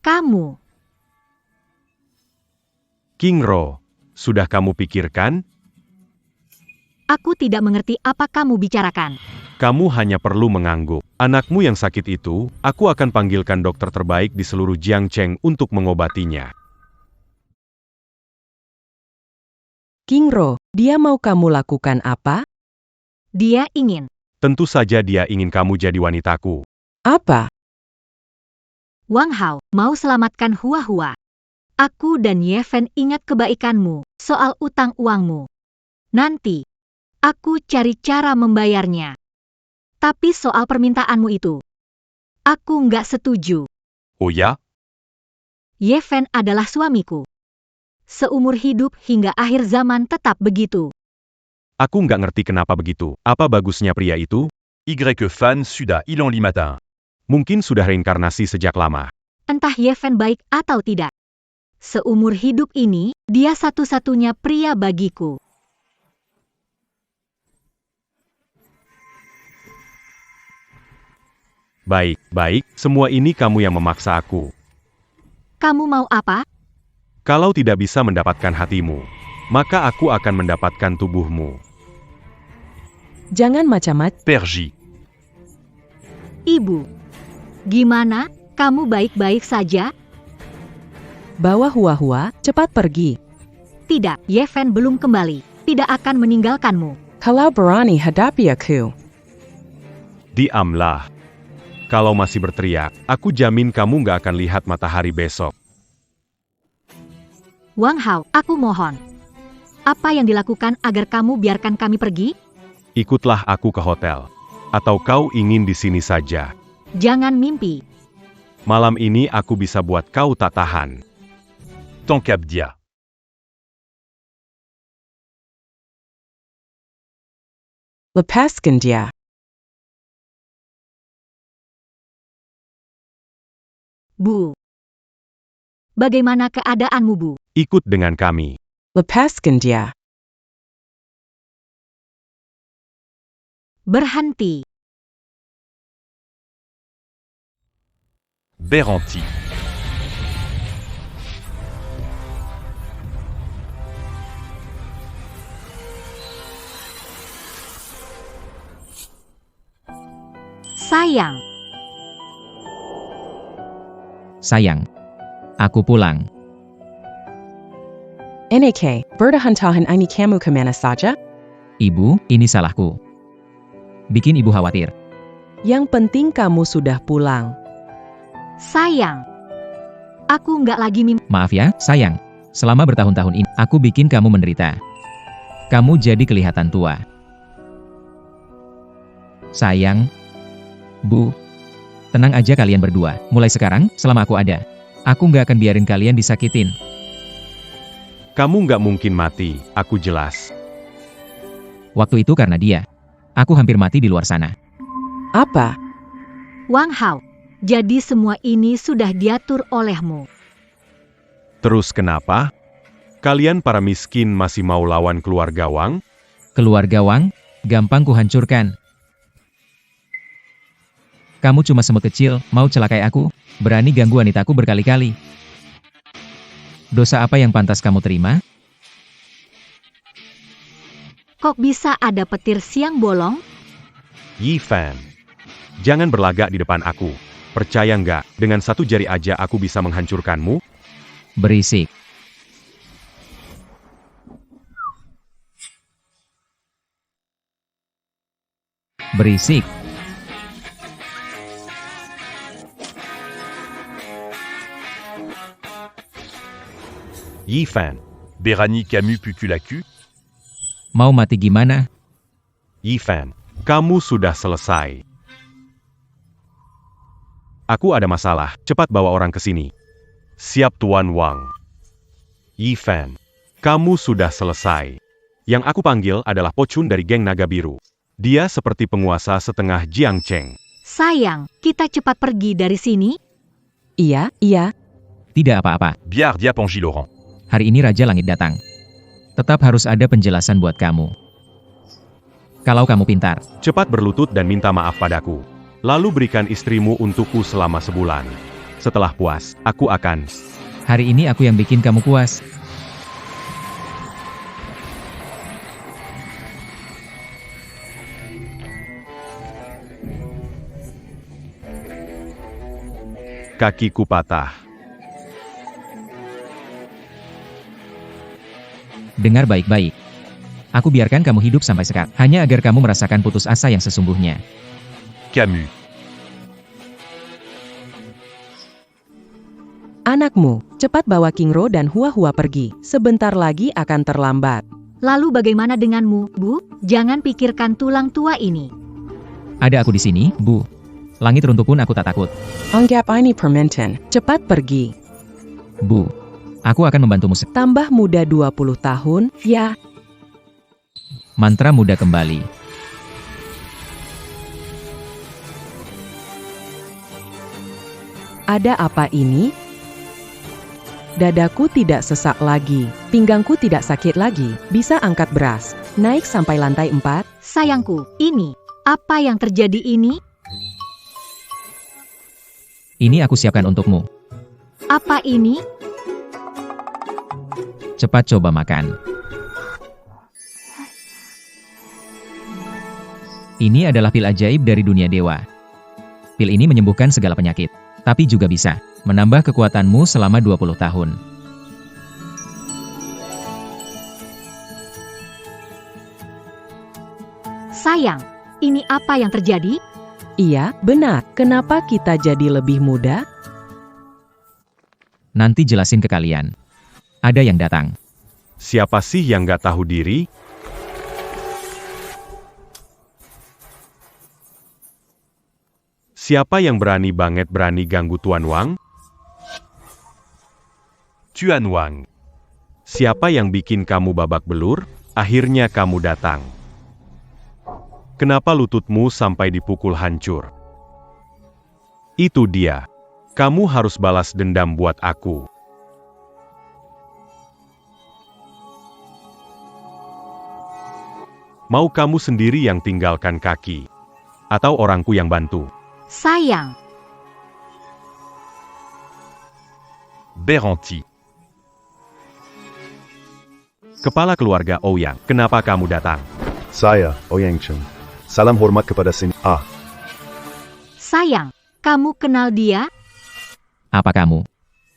Kamu. Qingro, sudah kamu pikirkan? Aku tidak mengerti apa kamu bicarakan. Kamu hanya perlu mengangguk. Anakmu yang sakit itu, aku akan panggilkan dokter terbaik di seluruh Jiangcheng untuk mengobatinya. Qingro, dia mau kamu lakukan apa? Dia ingin. Tentu saja dia ingin kamu jadi wanitaku. Apa? Wang Hao mau selamatkan Hua-Hua. Aku dan Ye Fen ingat kebaikanmu soal utang uangmu. Nanti, aku cari cara membayarnya. Tapi soal permintaanmu itu, aku nggak setuju. Oh ya? Ye Fen adalah suamiku. Seumur hidup hingga akhir zaman tetap begitu. Aku nggak ngerti kenapa begitu. Apa bagusnya pria itu? Y fan suda ilan li matin. Mungkin sudah reinkarnasi sejak lama. Entah Ye Fen baik atau tidak. Seumur hidup ini, dia satu-satunya pria bagiku. Baik, semua ini kamu yang memaksa aku. Kamu mau apa? Kalau tidak bisa mendapatkan hatimu, maka aku akan mendapatkan tubuhmu. Jangan macam-macam. Perji. Ibu. Gimana? Kamu baik-baik saja? Bawa Hua-Hua, cepat pergi. Tidak, Ye Fen belum kembali. Tidak akan meninggalkanmu. Kalau berani hadapi aku. Diamlah. Kalau masih berteriak, aku jamin kamu nggak akan lihat matahari besok. Wang Hao, aku mohon. Apa yang dilakukan agar kamu biarkan kami pergi? Ikutlah aku ke hotel. Atau kau ingin di sini saja? Jangan mimpi. Malam ini aku bisa buat kau tak tahan. Tankab dia. Lepaskan dia. Bu. Bagaimana keadaanmu, Bu? Ikut dengan kami. Lepaskan dia. Berhenti. Berhenti. Sayang. Sayang. Aku pulang. NAK, bertahan-tahan ini kamu kemana saja? Ibu, ini salahku. Bikin ibu khawatir. Yang penting kamu sudah pulang. Sayang. Aku nggak lagi mimpi. Maaf ya, sayang. Selama bertahun-tahun ini, aku bikin kamu menderita. Kamu jadi kelihatan tua. Sayang. Bu. Tenang aja kalian berdua. Mulai sekarang, selama aku ada, aku nggak akan biarin kalian disakitin. Kamu nggak mungkin mati, aku jelas. Waktu itu karena dia. Aku hampir mati di luar sana. Apa? Wang Hao. Jadi semua ini sudah diatur olehmu. Terus kenapa? Kalian para miskin masih mau lawan keluarga Wang? Keluarga Wang, gampang kuhancurkan. Kamu cuma semut kecil, mau celakai aku, berani ganggu wanitaku berkali-kali. Dosa apa yang pantas kamu terima? Kok bisa ada petir siang bolong? Yi Fan. Jangan berlagak di depan aku. Percaya nggak, dengan satu jari aja aku bisa menghancurkanmu? Berisik. Berisik. Yi Fan. Berani Camus Puculacu. Mau mati gimana? Yi Fan. Kamu sudah selesai. Aku ada masalah, cepat bawa orang ke sini. Siap Tuan Wang. Yi Fan. Kamu sudah selesai. Yang aku panggil adalah Pochun dari geng Naga Biru. Dia seperti penguasa setengah Jiangcheng. Sayang, kita cepat pergi dari sini. Iya. Tidak apa-apa. Biar dia Panji Laurent. Hari ini Raja Langit datang. Tetap harus ada penjelasan buat kamu. Kalau kamu pintar. Cepat berlutut dan minta maaf padaku. Lalu berikan istrimu untukku selama sebulan. Setelah puas, aku akan... Hari ini aku yang bikin kamu puas. Kakiku patah. Dengar baik-baik. Aku biarkan kamu hidup sampai sekarang, hanya agar kamu merasakan putus asa yang sesungguhnya. Camus. Anakmu, cepat bawa King Ro dan Hua-Hua pergi. Sebentar lagi akan terlambat. Lalu bagaimana denganmu, Bu? Jangan pikirkan tulang tua ini. Ada aku di sini, Bu. Langit runtuh pun aku tak takut. Anggap ini permenten. Cepat pergi. Bu, aku akan membantumu. Tambah muda 20 tahun, ya. Mantra muda kembali. Ada apa ini? Dadaku tidak sesak lagi. Pinggangku tidak sakit lagi. Bisa angkat beras. Naik sampai lantai 4. Sayangku, ini. Apa yang terjadi ini? Ini aku siapkan untukmu. Apa ini? Cepat coba makan. Ini adalah pil ajaib dari dunia dewa. Pil ini menyembuhkan segala penyakit, tapi juga bisa menambah kekuatanmu selama 20 tahun. Sayang, ini apa yang terjadi? Iya, benar. Kenapa kita jadi lebih muda? Nanti jelasin ke kalian. Ada yang datang. Siapa sih yang gak tahu diri? Siapa yang berani banget ganggu Tuan Wang? Tuan Wang. Siapa yang bikin kamu babak belur? Akhirnya kamu datang. Kenapa lututmu sampai dipukul hancur? Itu dia. Kamu harus balas dendam buat aku. Mau kamu sendiri yang tinggalkan kaki? Atau orangku yang bantu? Sayang, Beranti. Kepala keluarga Ouyang, kenapa kamu datang? Saya, Ouyang Chen. Salam hormat kepada sayang, kamu kenal dia? Apa kamu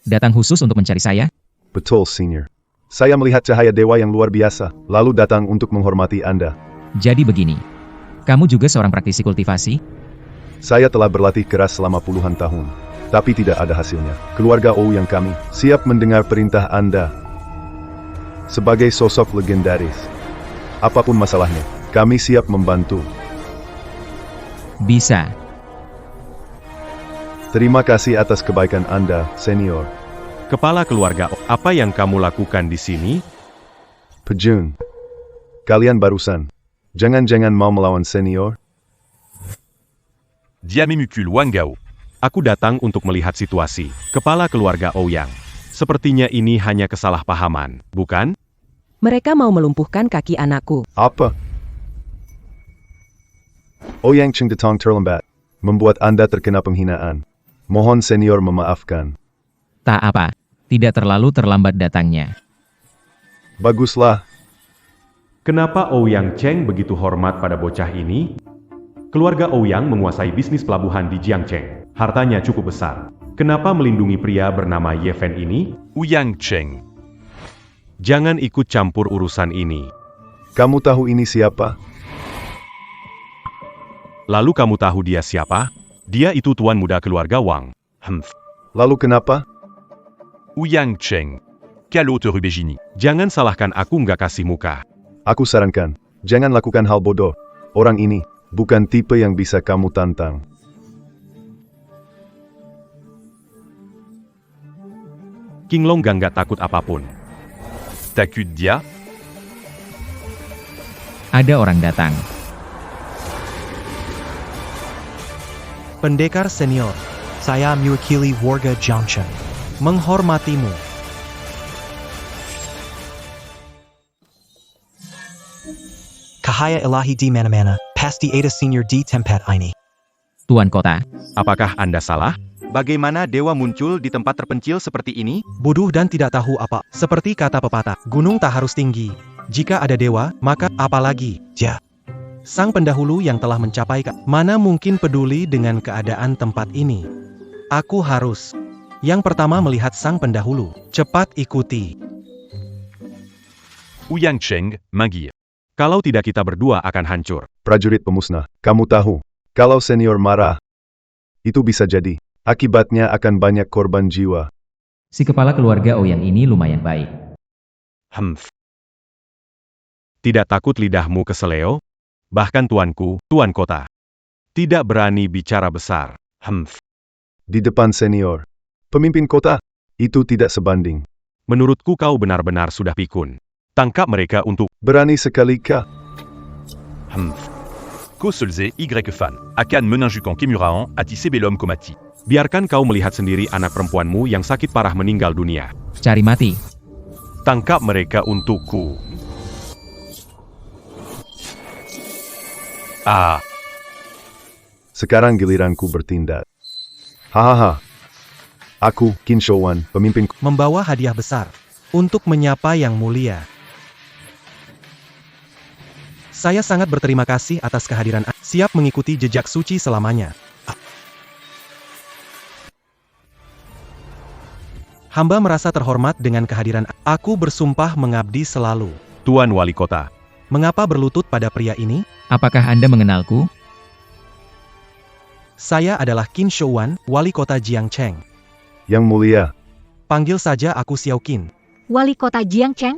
datang khusus untuk mencari saya? Betul, Senior. Saya melihat cahaya dewa yang luar biasa, lalu datang untuk menghormati Anda. Jadi begini. Kamu juga seorang praktisi kultivasi? Saya telah berlatih keras selama puluhan tahun, tapi tidak ada hasilnya. Keluarga Ouyang kami siap mendengar perintah Anda. Sebagai sosok legendaris, apapun masalahnya, kami siap membantu. Bisa. Terima kasih atas kebaikan Anda, Senior. Kepala keluarga, apa yang kamu lakukan di sini? Pejun. Kalian barusan. Jangan-jangan mau melawan Senior? Diamemukul Wangao. Aku datang untuk melihat situasi. Kepala keluarga Ouyang. Sepertinya ini hanya kesalahpahaman, bukan? Mereka mau melumpuhkan kaki anakku. Apa? Ouyang Chen datang terlambat, membuat Anda terkena penghinaan. Mohon Senior memaafkan. Tak apa. Tidak terlalu terlambat datangnya. Baguslah. Kenapa Ouyang Cheng begitu hormat pada bocah ini? Keluarga Ouyang menguasai bisnis pelabuhan di Jiangcheng. Hartanya cukup besar. Kenapa melindungi pria bernama Ye Fen ini? Ouyang Cheng. Jangan ikut campur urusan ini. Kamu tahu ini siapa? Lalu kamu tahu dia siapa? Dia itu tuan muda keluarga Wang. Lalu kenapa? Ouyang Cheng. Calote Rubegini. Jangan salahkan aku nggak kasih muka. Aku sarankan, jangan lakukan hal bodoh. Orang ini bukan tipe yang bisa kamu tantang. King Long nggak takut apapun. Takut dia? Ada orang datang. Pendekar senior, saya mewakili warga Jiangcheng. Menghormatimu. Cahaya ilahi di mana-mana, pasti ada senior di tempat ini. Tuan kota. Apakah Anda salah? Bagaimana dewa muncul di tempat terpencil seperti ini? Bodoh dan tidak tahu apa. Seperti kata pepatah, gunung tak harus tinggi. Jika ada dewa, maka apalagi Jah. Sang pendahulu yang telah mencapai mana mungkin peduli dengan keadaan tempat ini. Aku harus. Yang pertama melihat sang pendahulu. Cepat ikuti. Ouyang Cheng, Minggir. Kalau tidak kita berdua akan hancur. Prajurit pemusnah, kamu tahu, kalau senior marah, itu bisa jadi. Akibatnya akan banyak korban jiwa. Si kepala keluarga Ouyang ini lumayan baik. Tidak takut lidahmu keseleo? Bahkan tuanku, tuan kota. Tidak berani bicara besar. Di depan senior, pemimpin kota, itu tidak sebanding. Menurutku kau benar-benar sudah pikun. Tangkap mereka untuk Berani sekali kah? Ko Solze, Y Fan. Akan Meninjukan Kemuraan, Ati Sebelum Komati. biarkan kau melihat sendiri anak perempuanmu yang sakit parah meninggal dunia. Cari mati. Tangkap mereka untukku. Sekarang giliranku bertindak. Hahaha. Aku, Qin Shouwan, pemimpin Membawa hadiah besar. Untuk menyapa yang mulia. Saya sangat berterima kasih atas kehadiran Anda. Siap mengikuti jejak suci selamanya. Hamba merasa terhormat dengan kehadiran Anda. Aku bersumpah mengabdi selalu. Tuan Wali Kota. Mengapa berlutut pada pria ini? Apakah Anda mengenalku? Saya adalah Qin Shouwan, Wali Kota Jiangcheng. yang mulia. Panggil saja aku Xiao Qin. Wali Kota Jiangcheng?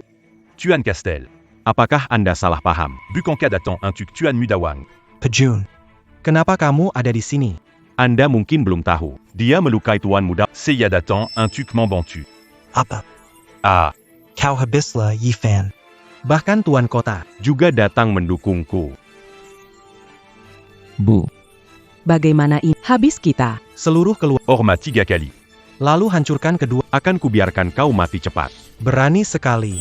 Tuan Castel. Apakah Anda salah paham? Bukanka datang untuk Tuan Mudawang. Pejun. Kenapa kamu ada di sini? Anda mungkin belum tahu. Dia melukai Tuan Muda. Seya datang untuk membantu. Apa? Kau habislah, Yifan. Bahkan Tuan Kota. Juga datang mendukungku. Bu. Bagaimana ini? Habis kita. Seluruh keluarga. Orma 3 kali. Lalu hancurkan kedua. Akan kubiarkan kau mati cepat. Berani sekali.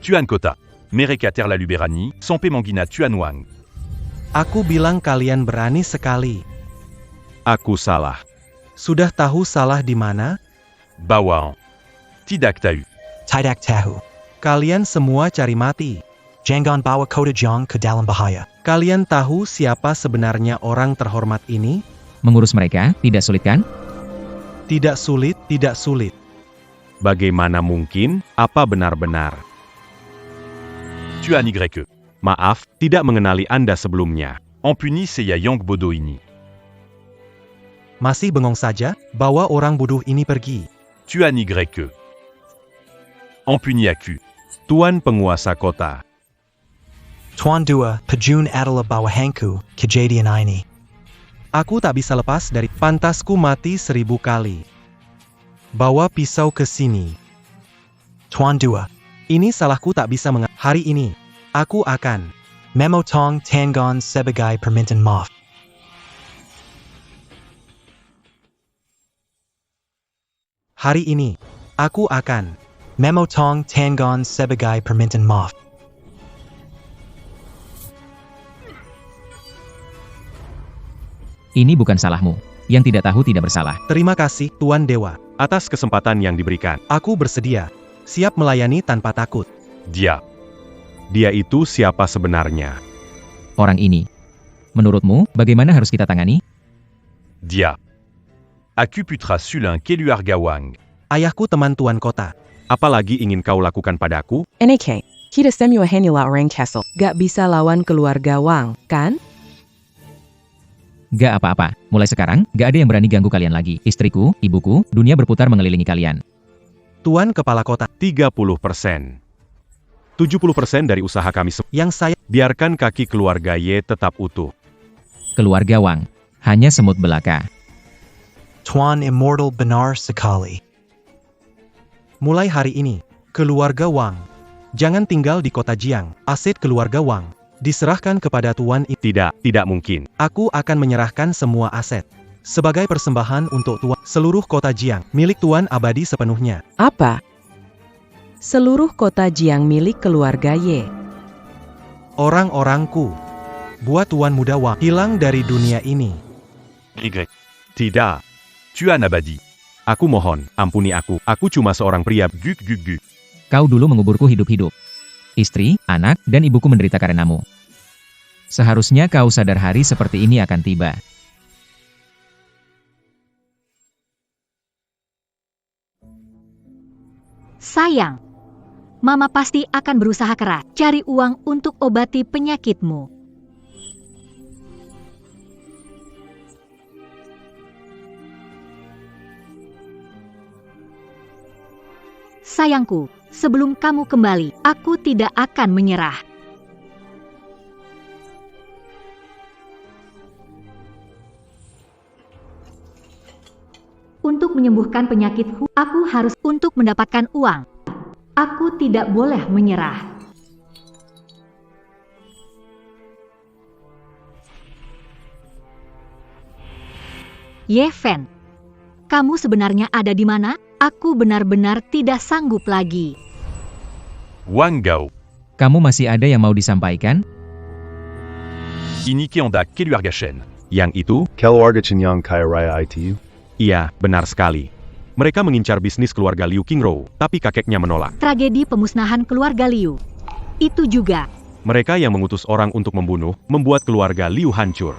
Tuan Kota. Mereka terla luberani, sampai menggina Tuan Wang. Aku bilang kalian berani sekali. Aku salah. Sudah tahu salah di mana? Bawang. Tidak tahu. Tidak tahu. Kalian semua cari mati. Jangan bawa kota Jiang ke dalam bahaya. Kalian tahu siapa sebenarnya orang terhormat ini? Mengurus mereka tidak sulit kan? Tidak sulit, tidak sulit. Bagaimana mungkin? Apa benar-benar? Tuan Y. Maaf, tidak mengenali Anda sebelumnya. Ampuni Seya Yang Bodo ini. Masih bengong saja? Bawa orang bodoh ini pergi. Tuan Y. Ampuni aku. Tuan penguasa kota. Tuan Dua, Pejun adalah bawahanku, kejadian ini. Aku tak bisa lepas dari pantasku mati 1000 kali. Bawa pisau ke sini. Tuan Dua, ini salahku tak bisa hari ini. Aku akan memotong Tangon sebagai permintaan maaf. Hari ini, aku akan memotong Tangon sebagai permintaan maaf. Ini bukan salahmu. Yang tidak tahu tidak bersalah. Terima kasih, Tuan Dewa. Atas kesempatan yang diberikan. Aku bersedia. Siap melayani tanpa takut. Dia. Dia itu siapa sebenarnya? Orang ini. Menurutmu, bagaimana harus kita tangani? Dia. Aku putra Sulin Keluarga Wang. Ayahku teman Tuan Kota. Apalagi ingin kau lakukan padaku? NK, kita semua hanya orang castle. Gak bisa lawan keluarga Wang, kan? Gak apa-apa. Mulai sekarang, gak ada yang berani ganggu kalian lagi. Istriku, ibuku, dunia berputar mengelilingi kalian. Tuan Kepala Kota. 30%. 70% dari usaha kami Yang saya biarkan kaki keluarga Y tetap utuh. Keluarga Wang. Hanya semut belaka. Tuan Immortal benar sekali. Mulai hari ini, keluarga Wang. Jangan tinggal di kota Jiang. Aset keluarga Wang diserahkan kepada Tuan ini. Tidak mungkin. Aku akan menyerahkan semua aset. Sebagai persembahan untuk Tuan, seluruh kota Jiang, milik Tuan abadi sepenuhnya. Apa? Seluruh kota Jiang milik keluarga Y. Orang-orangku. Buat Tuan Muda Wang hilang dari dunia ini. Y. Tidak. Tuan Abadi. Aku mohon, ampuni aku. Aku cuma seorang pria. Guk guk guk. Kau dulu menguburku hidup-hidup. Istri, anak, dan ibuku menderita karenamu. Seharusnya kau sadar hari seperti ini akan tiba. Sayang, Mama pasti akan berusaha keras cari uang untuk obati penyakitmu. Sayangku, sebelum kamu kembali, aku tidak akan menyerah. Untuk menyembuhkan penyakitku, aku harus untuk mendapatkan uang. Aku tidak boleh menyerah. Yeven, kamu sebenarnya ada di mana? Aku benar-benar tidak sanggup lagi. Wang Gao. Kamu masih ada yang mau disampaikan? Ini Keonda Keluargashen. Yang itu? Keluarga Chinyang Kaya Raya ITU. Iya, benar sekali. Mereka mengincar bisnis keluarga Liu Qingro, tapi kakeknya menolak. Tragedi pemusnahan keluarga Liu. Itu juga. Mereka yang mengutus orang untuk membunuh, membuat keluarga Liu hancur.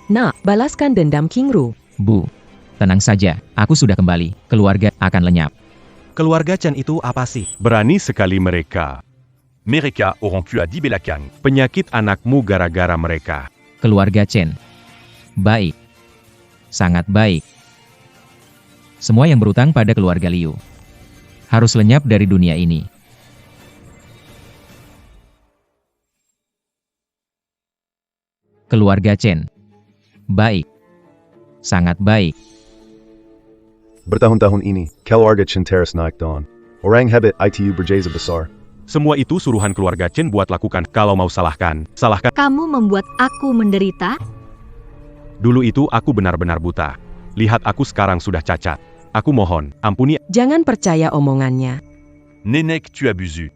Nak, balaskan dendam Qingru. Bu, tenang saja, aku sudah kembali. Keluarga akan lenyap. Keluarga Chen itu apa sih? Berani sekali mereka. Mereka auront pu Adi Belakang. Penyakit anakmu gara-gara mereka. Keluarga Chen. Baik. Sangat baik. Semua yang berutang pada keluarga Liu harus lenyap dari dunia ini. Keluarga Chen. Baik. Sangat baik. Bertahun-tahun ini, keluarga Chen terus naik daun. Orang hebat ITU berjaya besar. Semua itu suruhan keluarga Chen buat lakukan. Kalau mau salahkan, salahkan. Kamu membuat aku menderita? Dulu itu aku benar-benar buta. Lihat aku sekarang sudah cacat. Aku mohon, ampuni. Jangan percaya omongannya. Nenek tu abusu.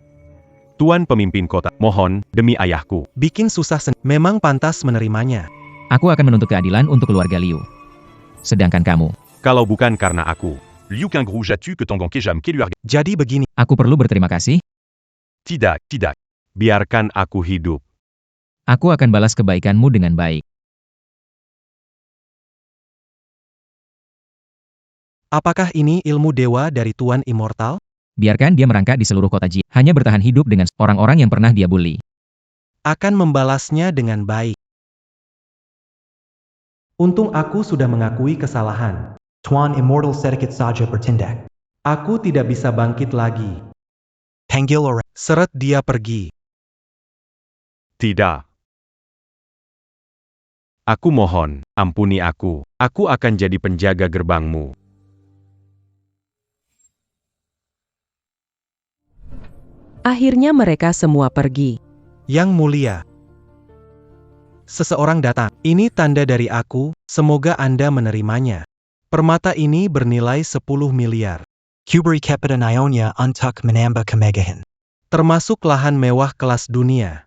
Tuan pemimpin kota, mohon, demi ayahku. Bikin susah memang pantas menerimanya. Aku akan menuntut keadilan untuk keluarga Liu. Sedangkan kamu, Kalau bukan karena aku, Liu Qingru jatu ke Tonggong Kejam Keluarga. Jadi begini, aku perlu berterima kasih. Tidak, tidak. biarkan aku hidup. Aku akan balas kebaikanmu dengan baik. apakah ini ilmu dewa dari Tuan Immortal? Biarkan dia merangkak di seluruh kota Ji. Hanya bertahan hidup dengan orang-orang yang pernah dia bully. Akan membalasnya dengan baik. Untung aku sudah mengakui kesalahan. Tuan Immortal sedikit saja bertindak. Aku tidak bisa bangkit lagi. Panggil orang. Seret dia pergi. Tidak. Aku mohon, ampuni aku. Aku akan jadi penjaga gerbangmu. Akhirnya mereka semua pergi. Yang mulia. Seseorang datang. Ini tanda dari aku, semoga Anda menerimanya. Permata ini bernilai 10 miliar. Kuberi kepada Nyonya untuk menambah kemegahan. Termasuk lahan mewah kelas dunia.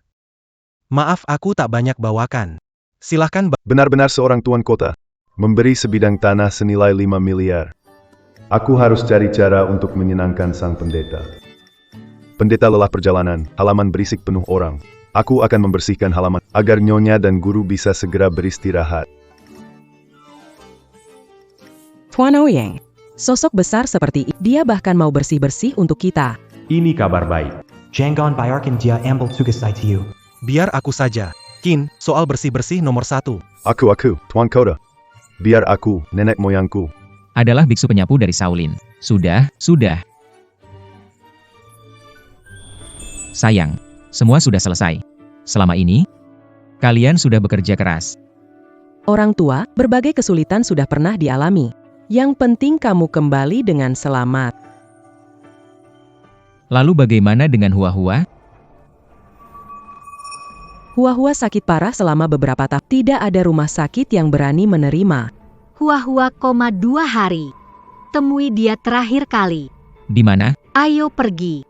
Maaf aku tak banyak bawakan. Silahkan Benar-benar seorang tuan kota. Memberi sebidang tanah senilai 5 miliar. Aku harus cari cara untuk menyenangkan sang pendeta. Pendeta lelah perjalanan, halaman berisik penuh orang. Aku akan membersihkan halaman, agar nyonya dan guru bisa segera beristirahat. Tuan Ouyang, sosok besar seperti dia bahkan mau bersih-bersih untuk kita. Ini kabar baik. Jangan biarkan dia ambil tugas ITU. biar aku saja. Kin, soal bersih-bersih nomor 1. Aku, tuan kota. Biar aku, nenek moyangku. Adalah biksu penyapu dari Shaolin. Sudah. Sayang, semua sudah selesai. Selama ini, kalian sudah bekerja keras. Orang tua, berbagai kesulitan sudah pernah dialami. Yang penting kamu kembali dengan selamat. Lalu bagaimana dengan Hua-Hua? Hua-Hua sakit parah selama beberapa tahun. Tidak ada rumah sakit yang berani menerima. Hua-Hua, 2 hari. Temui dia terakhir kali. Di mana? Ayo pergi.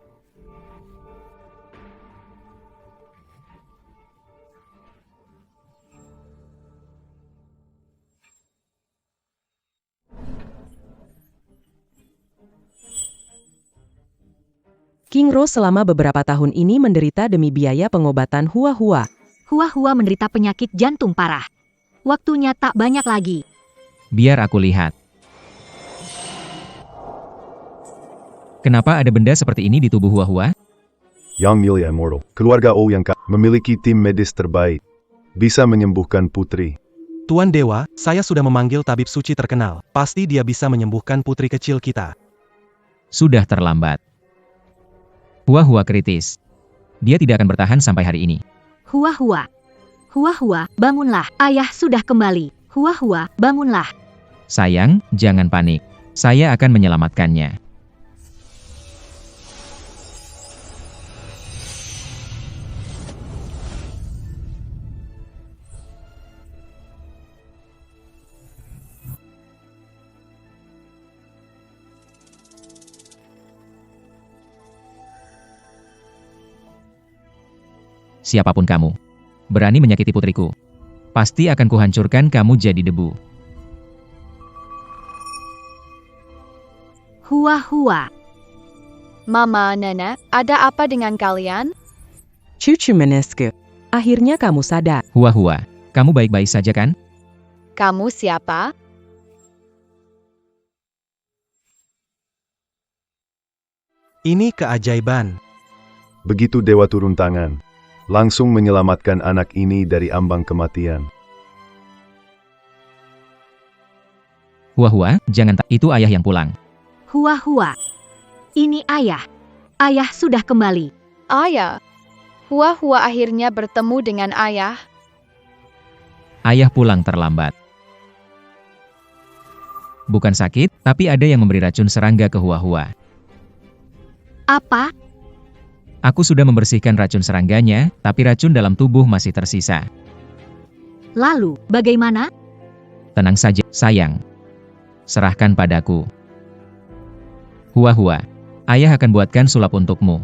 King Rose selama beberapa tahun ini menderita demi biaya pengobatan Hua-Hua. Hua-Hua menderita penyakit jantung parah. Waktunya tak banyak lagi. Biar aku lihat. Kenapa ada benda seperti ini di tubuh Hua-Hua? Yang Mulia Immortal, keluarga O yang memiliki tim medis terbaik. Bisa menyembuhkan putri. Tuan Dewa, saya sudah memanggil tabib suci terkenal. Pasti dia bisa menyembuhkan putri kecil kita. Sudah terlambat. Hua-Hua kritis. Dia tidak akan bertahan sampai hari ini. Hua-Hua. Hua-Hua, bangunlah. Ayah sudah kembali. Hua-Hua, bangunlah. Sayang, jangan panik. Saya akan menyelamatkannya. Siapapun kamu, berani menyakiti putriku, pasti akan kuhancurkan kamu jadi debu. Hua-Hua. Mama, Nenek, ada apa dengan kalian? Cucu Meneske, akhirnya kamu sadar. Hua-Hua, kamu baik-baik saja kan? Kamu siapa? Ini keajaiban. Begitu dewa turun tangan, langsung menyelamatkan anak ini dari ambang kematian. Hua-Hua, jangan itu ayah yang pulang. Hua-Hua. Ini ayah. Ayah sudah kembali. Ayah. Hua-Hua akhirnya bertemu dengan ayah. Ayah pulang terlambat. Bukan sakit, tapi ada yang memberi racun serangga ke Hua-Hua. Apa? Aku sudah membersihkan racun serangganya, tapi racun dalam tubuh masih tersisa. Lalu, bagaimana? Tenang saja, sayang. Serahkan padaku. Hua-Hua, ayah akan buatkan sulap untukmu.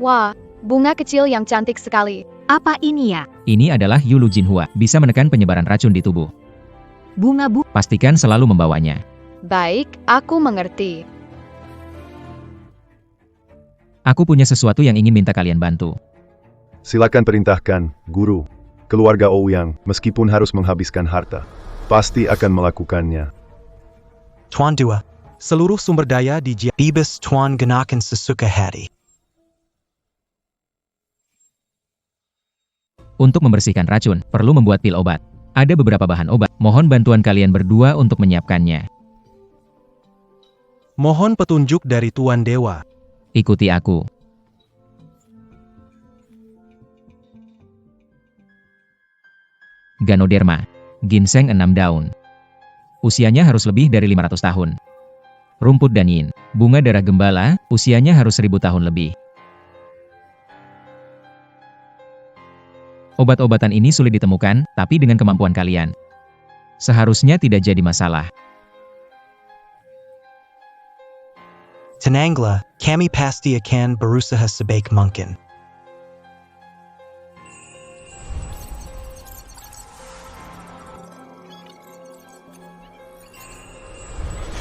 Wah, bunga kecil yang cantik sekali. Apa ini ya? Ini adalah Yulu Jinhua, bisa menekan penyebaran racun di tubuh. Bunga Pastikan selalu membawanya. Baik, aku mengerti. Aku punya sesuatu yang ingin minta kalian bantu. Silakan perintahkan, Guru. Keluarga Ouyang, meskipun harus menghabiskan harta, pasti akan melakukannya. Tuan Dua, Seluruh sumber daya di Bebas Tuan gunakan sesuka hati. Untuk membersihkan racun, perlu membuat pil obat. Ada beberapa bahan obat, mohon bantuan kalian berdua untuk menyiapkannya. Mohon petunjuk dari Tuan Dewa. Ikuti aku. Ganoderma, ginseng 6 daun. Usianya harus lebih dari 500 tahun. Rumput danin, bunga darah gembala, usianya harus 1000 tahun lebih. Obat-obatan ini sulit ditemukan, tapi dengan kemampuan kalian, seharusnya tidak jadi masalah. Tenanglah, kami pasti akan berusaha sebaik mungkin.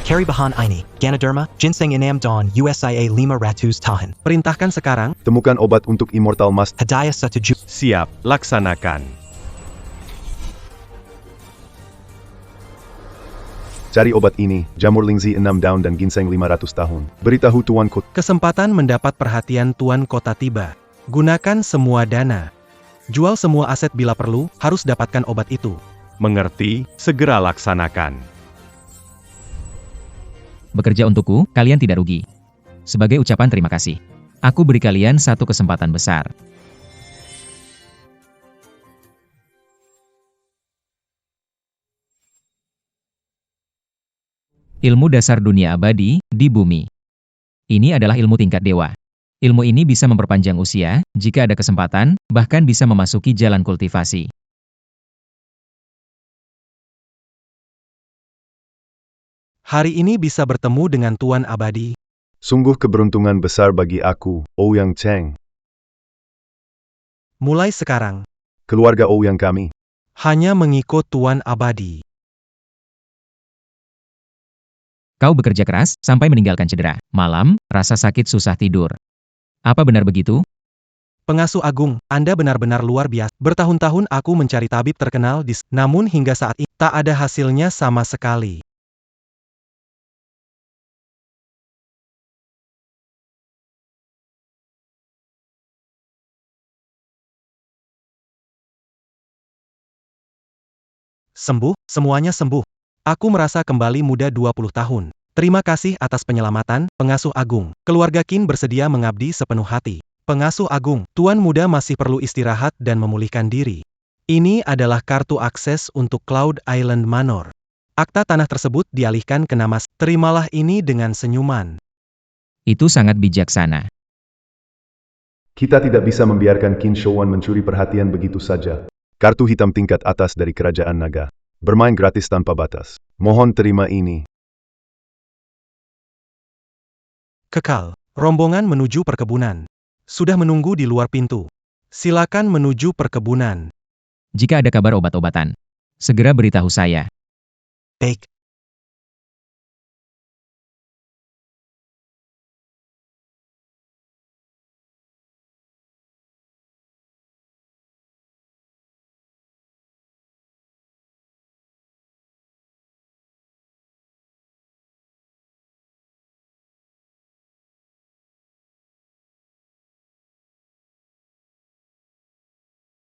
Cari bahan ini, Ganoderma, ginseng 6 daun, USIA 500 tahun. Perintahkan sekarang. Temukan obat untuk Immortal Master. Hadiah 1 juta. Siap, laksanakan. Cari obat ini, jamur lingzi 6 daun dan ginseng 500 tahun. Beritahu Tuan Kota. Kesempatan mendapat perhatian Tuan Kota tiba. Gunakan semua dana. Jual semua aset bila perlu, harus dapatkan obat itu. Mengerti, segera laksanakan. Bekerja untukku, kalian tidak rugi. Sebagai ucapan terima kasih, aku beri kalian satu kesempatan besar. Ilmu dasar dunia abadi di bumi. Ini adalah ilmu tingkat dewa. Ilmu ini bisa memperpanjang usia, jika ada kesempatan, bahkan bisa memasuki jalan kultivasi. Hari ini bisa bertemu dengan Tuan Abadi. Sungguh keberuntungan besar bagi aku, Ouyang Cheng. Mulai sekarang, Keluarga Ouyang kami hanya mengikut Tuan Abadi. Kau bekerja keras sampai meninggalkan cedera. Malam, rasa sakit susah tidur. Apa benar begitu? Pengasuh Agung, Anda benar-benar luar biasa. Bertahun-tahun aku mencari tabib terkenal namun hingga saat ini tak ada hasilnya sama sekali. Sembuh, semuanya sembuh. Aku merasa kembali muda 20 tahun. Terima kasih atas penyelamatan, Pengasuh Agung. Keluarga Qin bersedia mengabdi sepenuh hati. Pengasuh Agung, Tuan Muda masih perlu istirahat dan memulihkan diri. Ini adalah kartu akses untuk Cloud Island Manor. Akta tanah tersebut dialihkan ke nama. Terimalah ini dengan senyuman. Itu sangat bijaksana. Kita tidak bisa membiarkan Qin Shouwan mencuri perhatian begitu saja. Kartu hitam tingkat atas dari Kerajaan Naga. Bermain gratis tanpa batas. Mohon terima ini. Kekal, rombongan menuju perkebunan. Sudah menunggu di luar pintu. Silakan menuju perkebunan. Jika ada kabar obat-obatan, segera beritahu saya. Baik.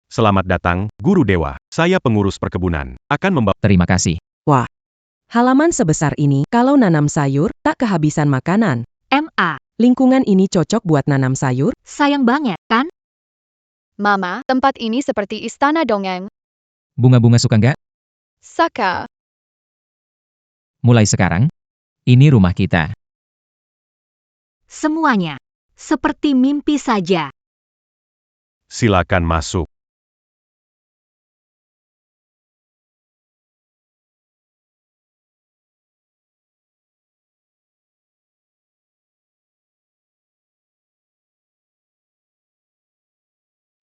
Selamat datang, Guru Dewa. Saya pengurus perkebunan. Akan membawa... Terima kasih. Wah, halaman sebesar ini, kalau nanam sayur, tak kehabisan makanan. MA, Lingkungan ini cocok buat nanam sayur? sayang banget, kan? Mama, tempat ini seperti istana dongeng. Bunga-bunga suka nggak? Saka. Mulai sekarang, ini rumah kita. Semuanya. Seperti mimpi saja. Silakan masuk.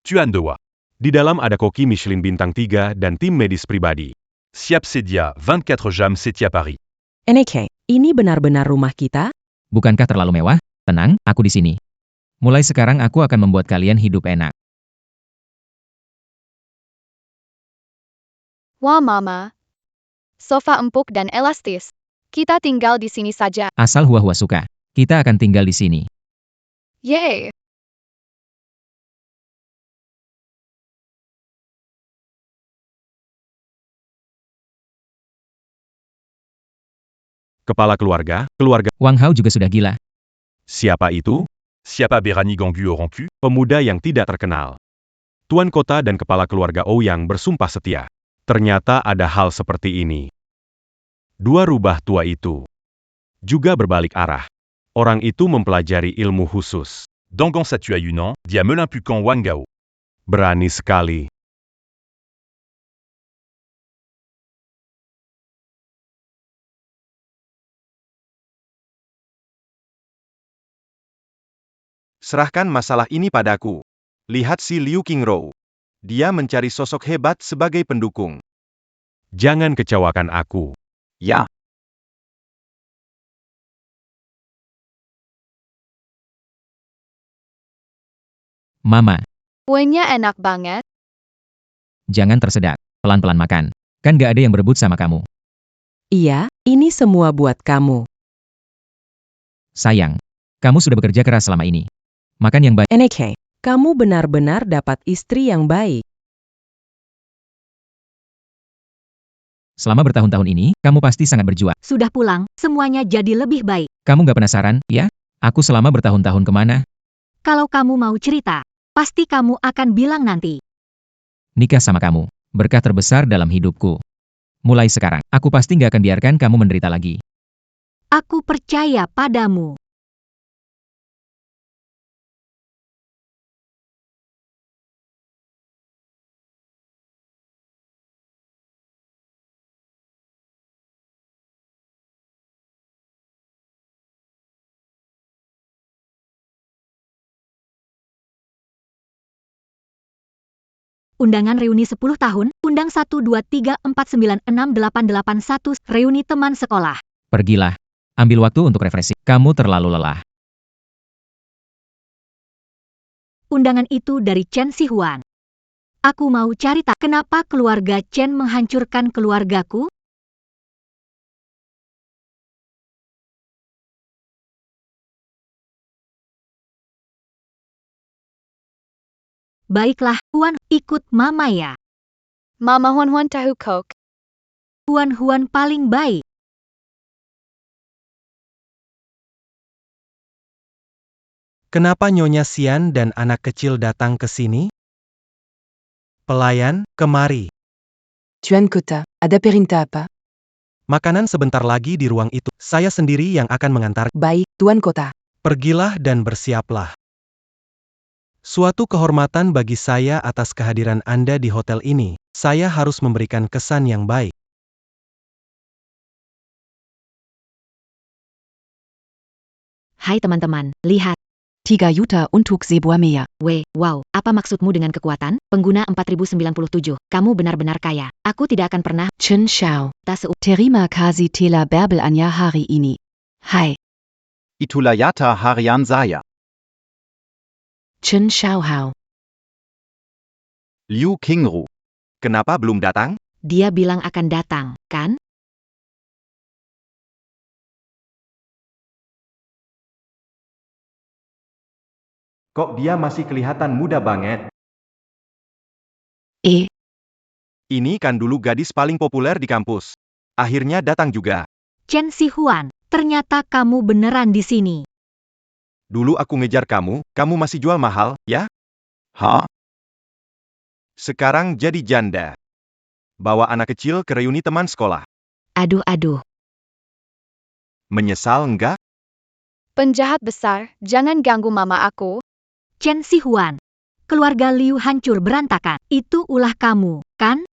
Tuan Dewa. Di dalam ada koki Michelin bintang 3 dan tim medis pribadi. Siap sedia, 24 jam setia Paris. NK, ini benar-benar rumah kita? Bukankah terlalu mewah? Tenang, aku di sini. Mulai sekarang aku akan membuat kalian hidup enak. Wah Mama. Sofa empuk dan elastis. Kita tinggal di sini saja. Asal Hua-Hua suka, kita akan tinggal di sini. Yeay. Kepala keluarga, Wang Hao juga sudah gila. siapa itu? Siapa Berani Ganggu Oranku? Pemuda yang tidak terkenal. Tuan kota dan kepala keluarga Ouyang bersumpah setia. Ternyata ada hal seperti ini. Dua rubah tua itu juga berbalik arah. Orang itu mempelajari ilmu khusus. Dangan Satua Yunnan, dia Melimpukan Wang Gao. Berani sekali. Serahkan masalah ini padaku. Lihat si Liu Qingro. Dia mencari sosok hebat sebagai pendukung. Jangan kecewakan aku. Ya. Mama, Kuenya enak banget. jangan tersedak. Pelan-pelan makan. Kan gak ada yang berebut sama kamu. Iya, ini semua buat kamu. Sayang, kamu sudah bekerja keras selama ini. Makan yang baik. NK, kamu benar-benar dapat istri yang baik. Selama bertahun-tahun ini, kamu pasti sangat berjuang. Sudah pulang, semuanya jadi lebih baik. Kamu gak penasaran, ya? Aku selama bertahun-tahun kemana? Kalau kamu mau cerita, pasti kamu akan bilang nanti. Nikah sama kamu. Berkah terbesar dalam hidupku. Mulai sekarang, aku pasti gak akan biarkan kamu menderita lagi. Aku percaya padamu. Undangan reuni 10 tahun, undang 1 2 3 4 9 6 8 8 1, reuni teman sekolah. Pergilah. Ambil waktu untuk refreshing. Kamu terlalu lelah. Undangan itu dari Chen Sihuan. Aku mau cari tahu kenapa keluarga Chen menghancurkan keluargaku? Baiklah, Huan, ikut Mama ya. Mama Huan tahu kok. Huan paling baik. Kenapa Nyonya Xian dan anak kecil datang ke sini? Pelayan, kemari. Tuan Kota, ada perintah apa? Makanan sebentar lagi di ruang itu. Saya sendiri yang akan mengantar. Baik, Tuan Kota. Pergilah dan bersiaplah. Suatu kehormatan bagi saya atas kehadiran Anda di hotel ini. Saya harus memberikan kesan yang baik. Hai teman-teman, lihat. 3 Juta untuk sebuah meja. Wow, apa maksudmu dengan kekuatan? Pengguna 4097, kamu benar-benar kaya. Aku tidak akan pernah. Chen Xiao. Tak Terima kasih telah berbelanja hari ini. Hai. Itulayata harian saya. Chen Xiao Hao. Liu Qingru. Kenapa belum datang? Dia bilang akan datang, kan? Kok dia masih kelihatan muda banget? Ini kan dulu gadis paling populer di kampus. Akhirnya datang juga. Chen Sihuan, ternyata kamu beneran di sini. Dulu aku ngejar kamu masih jual mahal, ya? Hah? Sekarang jadi janda. Bawa anak kecil ke reuni teman sekolah. Aduh. Menyesal enggak? Penjahat besar, jangan ganggu mama aku. Chen Sihuan, keluarga Liu hancur berantakan. Itu ulah kamu, kan?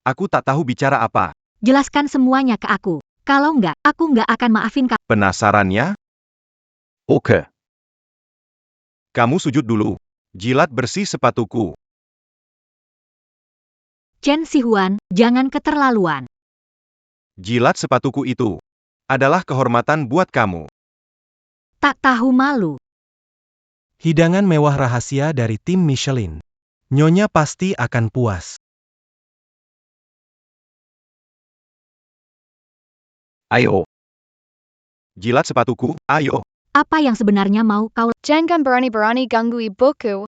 Aku tak tahu bicara apa. Jelaskan semuanya ke aku. Kalau enggak, aku enggak akan maafin kamu. Penasaran ya? Oke. Kamu sujud dulu. Jilat bersih sepatuku. Chen Sihuan, jangan keterlaluan. Jilat sepatuku itu adalah kehormatan buat kamu. Tak tahu malu. Hidangan mewah rahasia dari tim Michelin. Nyonya pasti akan puas. Ayo. Jilat sepatuku, ayo. Apa yang sebenarnya mau kau? Jangan berani-berani ganggu ibuku.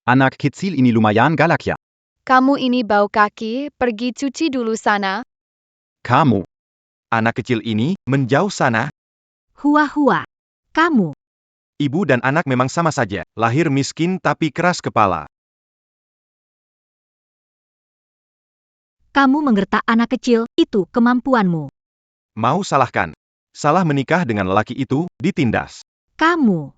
Anak kecil ini lumayan galak ya. Kamu ini bau kaki, pergi cuci dulu sana. Kamu. Anak kecil ini, menjauh sana. Hua, kamu. Ibu dan anak memang sama saja. Lahir miskin tapi keras kepala. Kamu menggertak anak kecil, itu kemampuanmu. Mau salahkan. Salah menikah dengan lelaki itu, ditindas. Kamu.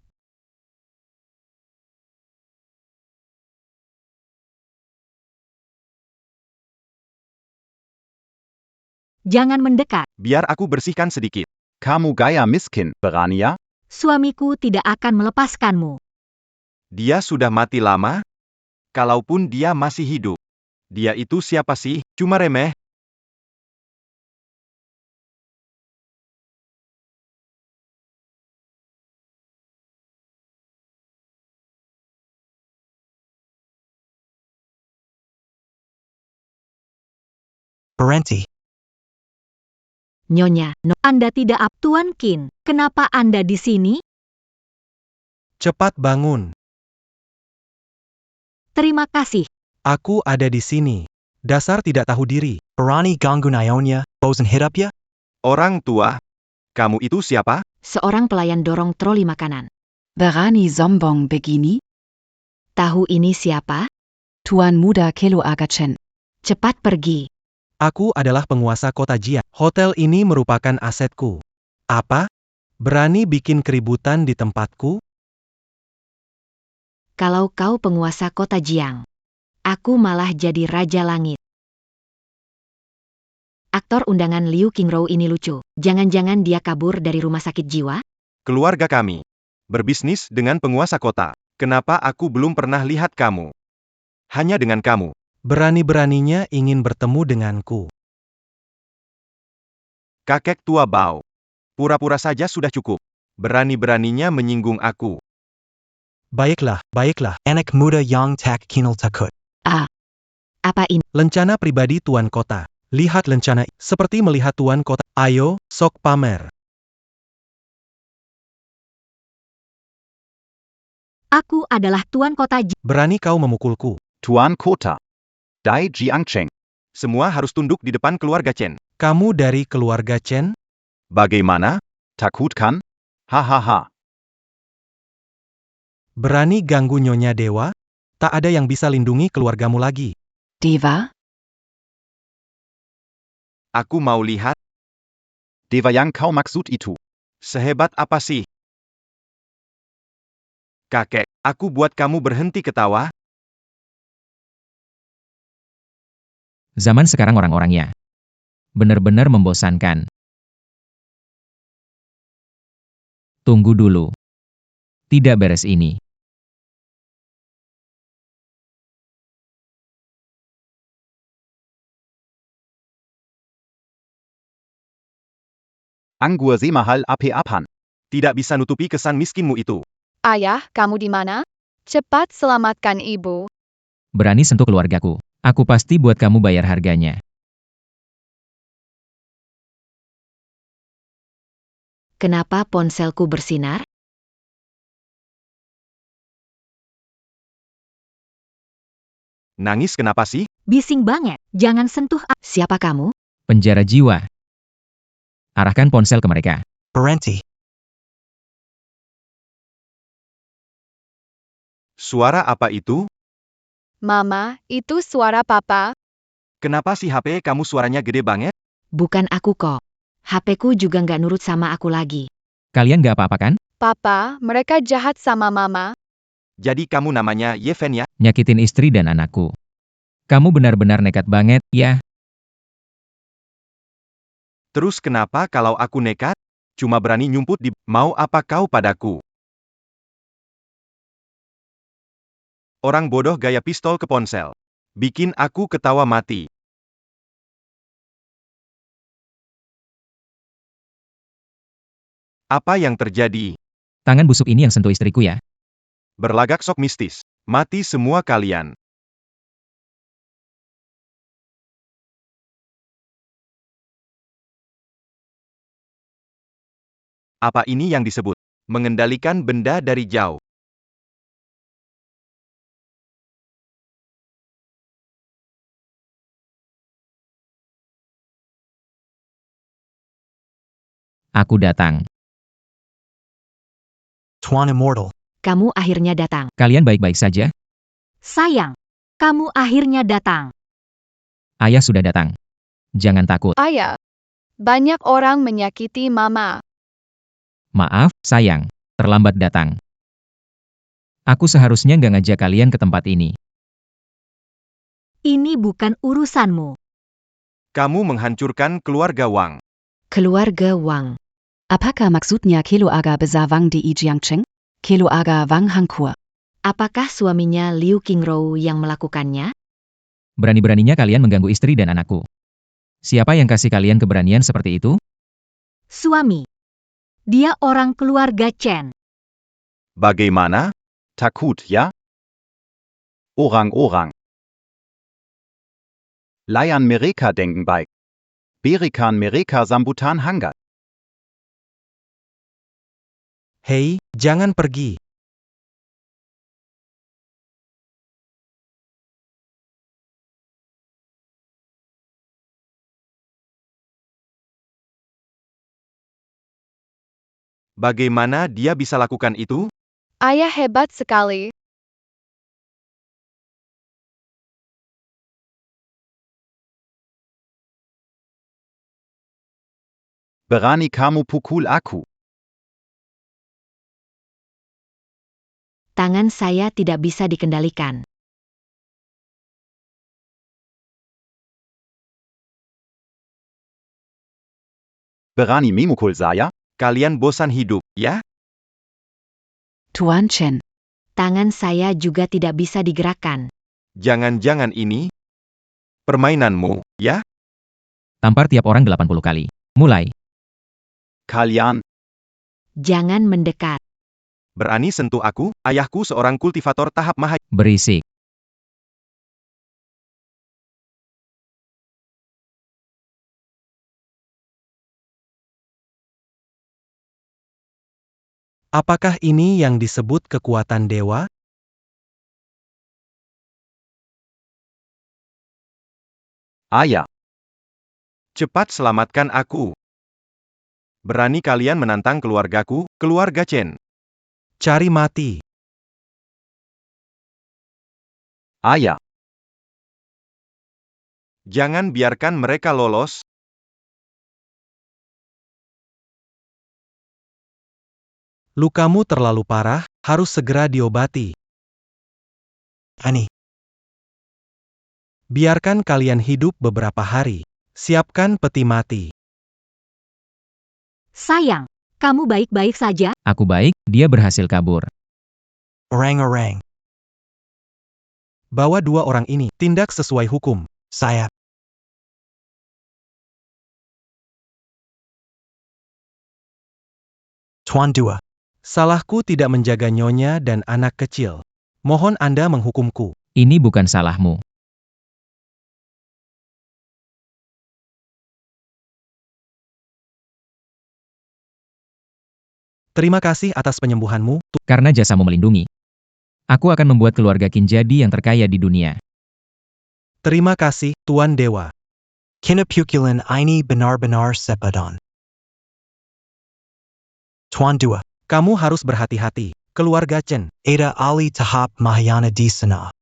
Jangan mendekat. Biar aku bersihkan sedikit. Kamu gaya miskin, berani ya? Suamiku tidak akan melepaskanmu. Dia sudah mati lama? Kalaupun dia masih hidup. Dia itu siapa sih? Cuma remeh. Berhenti. Nyonya, Anda tidak Tuan Qin. Kenapa Anda di sini? Cepat bangun. Terima kasih. Aku ada di sini. Dasar tidak tahu diri. Berani ganggu Nyonya, bosan hidup ya? Orang tua. Kamu itu siapa? Seorang pelayan dorong troli makanan. Berani sombong begini? Tahu ini siapa? Tuan muda Kelo Aga Chen. Cepat pergi. Aku adalah penguasa kota Jia. Hotel ini merupakan asetku. Apa? Berani bikin keributan di tempatku? Kalau kau penguasa kota Jiang, aku malah jadi Raja Langit. Aktor undangan Liu Qingru ini lucu. Jangan-jangan dia kabur dari rumah sakit jiwa? Keluarga kami. Berbisnis dengan penguasa kota. Kenapa aku belum pernah lihat kamu? Hanya dengan kamu. Berani-beraninya ingin bertemu denganku. Kakek tua Bao. Pura-pura saja sudah cukup. Berani-beraninya menyinggung aku. Baiklah, baiklah, anak muda yang tak kenal takut. Apa ini? Lencana pribadi Tuan Kota. Lihat lencana, seperti melihat Tuan Kota. Ayo, sok pamer. Aku adalah Tuan Kota Berani kau memukulku. Tuan Kota. Dai Jiangcheng. Semua harus tunduk di depan keluarga Chen. Kamu dari keluarga Chen? Bagaimana? Takut kan? Hahaha. Berani ganggu Nyonya Dewa? Tak ada yang bisa lindungi keluargamu lagi. Dewa? Aku mau lihat. Dewa yang kau maksud itu. Sehebat apa sih? Kakek, aku buat kamu berhenti ketawa. Zaman sekarang orang-orangnya benar-benar membosankan. Tunggu dulu. Tidak beres ini. Anggur mahal ape-apan. Tidak bisa nutupi kesan miskinmu itu. Ayah, kamu di mana? Cepat selamatkan ibu. Berani sentuh keluargaku. Aku pasti buat kamu bayar harganya. Kenapa ponselku bersinar? Nangis kenapa sih? bising banget. Jangan sentuh Siapa kamu? Penjara jiwa. Arahkan ponsel ke mereka. Berhenti. Suara apa itu? Mama, itu suara papa. Kenapa sih HP kamu suaranya gede banget? Bukan aku kok. HP-ku juga nggak nurut sama aku lagi. Kalian gak apa-apa kan? Papa, mereka jahat sama mama. Jadi kamu namanya Yeven ya? Nyakitin istri dan anakku. Kamu benar-benar nekat banget, ya? Terus kenapa kalau aku nekat? Cuma berani nyumput di... Mau apa kau padaku? Orang bodoh gaya pistol ke ponsel. Bikin aku ketawa mati. Apa yang terjadi? Tangan busuk ini yang sentuh istriku ya. Berlagak sok mistis. Mati semua kalian. Apa ini yang disebut mengendalikan benda dari jauh? Aku datang. Tuan Immortal. Kamu akhirnya datang. Kalian baik-baik saja? sayang. Kamu akhirnya datang. Ayah sudah datang. Jangan takut. Ayah, banyak orang menyakiti mama. Maaf, sayang. Terlambat datang. Aku seharusnya nggak ngajak kalian ke tempat ini. Ini bukan urusanmu. Kamu menghancurkan keluarga Wang. Keluarga Wang. Apakah maksudnya keluarga besar Wang di Jiangcheng? Keluarga Wang Hangkur. Apakah suaminya Liu Qingrouo yang melakukannya? Berani-beraninya kalian mengganggu istri dan anakku. Siapa yang kasih kalian keberanian seperti itu? Suami. Dia orang keluarga Chen. Bagaimana? Takut ya? Orang-orang. Layan mereka denken baik. Berikan mereka sambutan hangat. Hei, jangan pergi. Bagaimana dia bisa lakukan itu? Ayah hebat sekali. Berani kamu pukul aku. Tangan saya tidak bisa dikendalikan. Berani memukul saya? Kalian bosan hidup, ya? Tuan Chen. Tangan saya juga tidak bisa digerakkan. Jangan-jangan ini permainanmu, ya? Tampar tiap orang 80 kali. Mulai. Kalian Jangan mendekat. berani sentuh aku? Ayahku seorang kultivator tahap mahasiswa. Berisik. Apakah ini yang disebut kekuatan dewa? Ayah. Cepat selamatkan aku. Berani kalian menantang keluargaku, keluarga Chen? Cari mati. Ayah. Jangan biarkan mereka lolos. Lukamu terlalu parah, harus segera diobati. Ani. Biarkan kalian hidup beberapa hari. Siapkan peti mati. Sayang, kamu baik-baik saja? Aku baik, dia berhasil kabur. Orang-orang. Bawa dua orang ini, tindak sesuai hukum. Saya. Tuan Dua. Salahku tidak menjaga nyonya dan anak kecil. Mohon Anda menghukumku. Ini bukan salahmu. Terima kasih atas penyembuhanmu. Karena jasamu melindungi. Aku akan membuat keluarga Qin jadi yang terkaya di dunia. Terima kasih, Tuan Dewa. Kinapukulan ini benar-benar sepadan. Tuan Dua. Kamu harus berhati-hati. Keluarga Chen, ada Ali tahap Mahayana di sana.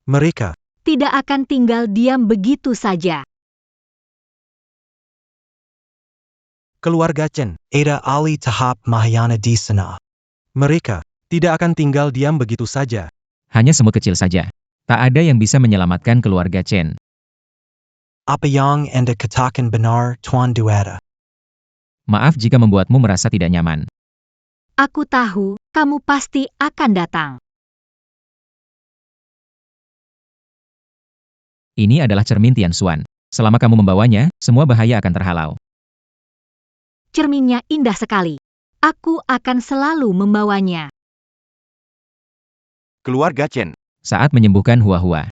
Mereka Tidak akan tinggal diam begitu saja. Keluarga Chen, ada Ali tahap Mahayana di sana. Mereka tidak akan tinggal diam begitu saja. Hanya semut kecil saja. Tak ada yang bisa menyelamatkan keluarga Chen. Apa yang Anda katakan benar, Tuan Duata? Maaf jika membuatmu merasa tidak nyaman. Aku tahu, kamu pasti akan datang. Ini adalah cermin Tian Xuan. Selama kamu membawanya, semua bahaya akan terhalau. Cerminnya indah sekali. Aku akan selalu membawanya. Keluarga Chen. Saat menyembuhkan Hua-Hua.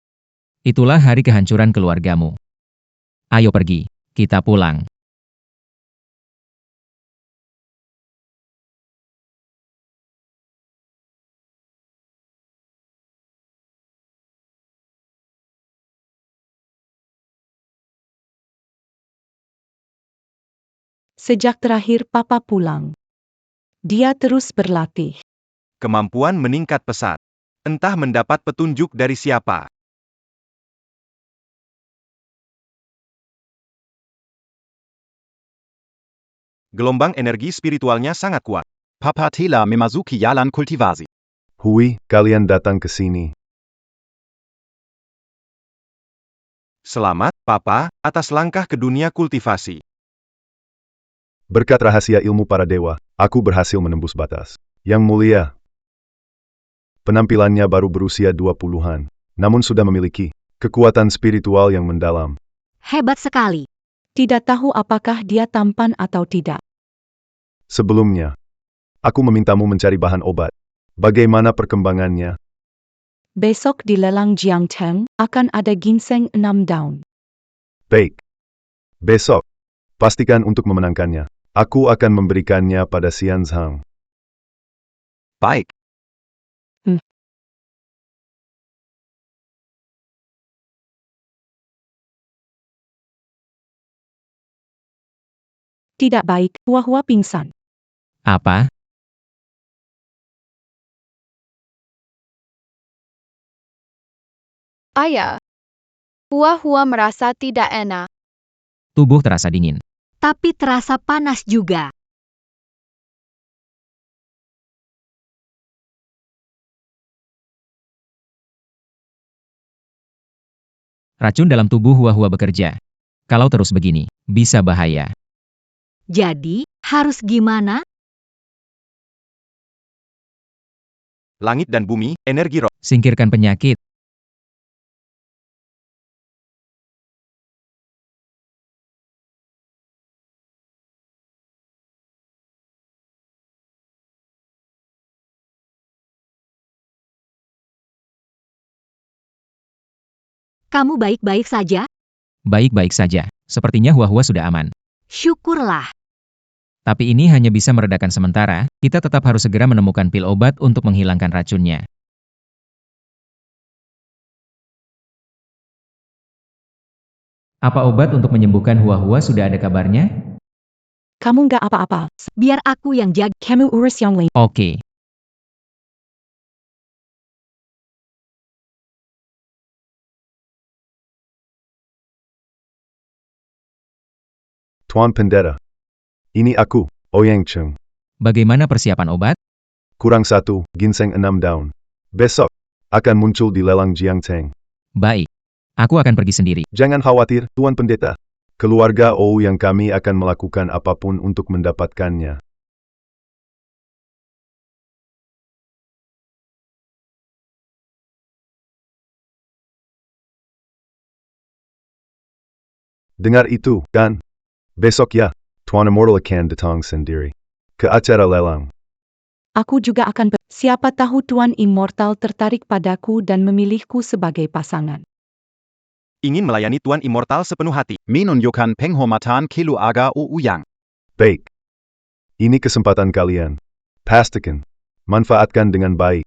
Itulah hari kehancuran keluargamu. Ayo pergi, kita pulang. Sejak terakhir Papa pulang, dia terus berlatih. Kemampuan meningkat pesat. Entah mendapat petunjuk dari siapa. Gelombang energi spiritualnya sangat kuat. Papa telah memasuki jalan kultivasi. Hui, kalian datang ke sini. Selamat, Papa, atas langkah ke dunia kultivasi. Berkat rahasia ilmu para dewa, aku berhasil menembus batas. Yang mulia. Penampilannya baru berusia 20-an, namun sudah memiliki kekuatan spiritual yang mendalam. Hebat sekali. Tidak tahu apakah dia tampan atau tidak. Sebelumnya, aku memintamu mencari bahan obat. Bagaimana perkembangannya? Besok di lelang Jiangcheng akan ada ginseng 6 daun. Baik. Besok, pastikan untuk memenangkannya. Aku akan memberikannya pada Xian Zhang. Baik. Tidak baik, Hua-Hua pingsan. Apa? Ayah. Hua-Hua merasa tidak enak. Tubuh terasa dingin. Tapi terasa panas juga. Racun dalam tubuh Hua-Hua bekerja. Kalau terus begini, bisa bahaya. Jadi, harus gimana? Langit dan bumi, energi roh. Singkirkan penyakit. kamu baik-baik saja? Baik-baik saja. Sepertinya Hua-Hua sudah aman. Syukurlah. Tapi ini hanya bisa meredakan sementara, kita tetap harus segera menemukan pil obat untuk menghilangkan racunnya. Apa obat untuk menyembuhkan Hua-Hua sudah ada kabarnya? Kamu nggak apa-apa. Biar aku yang jaga. Kamu urus yang lain. Oke. Tuan Pendeta. Ini aku, Ouyang Cheng. Bagaimana persiapan obat? Kurang 1, ginseng 6 daun. Besok, akan muncul di lelang Jiangteng. Baik. Aku akan pergi sendiri. Jangan khawatir, Tuan Pendeta. Keluarga Ouyang kami akan melakukan apapun untuk mendapatkannya. Dengar itu, kan? Besok ya, Tuan Immortal akan datang sendiri ke acara lelang. Aku juga akan siapa tahu Tuan Immortal tertarik padaku dan memilihku sebagai pasangan. Ingin melayani Tuan Immortal sepenuh hati. Menunjukkan penghormatan keluarga Ouyang. Baik. Ini kesempatan kalian. Pastikan. Manfaatkan dengan baik.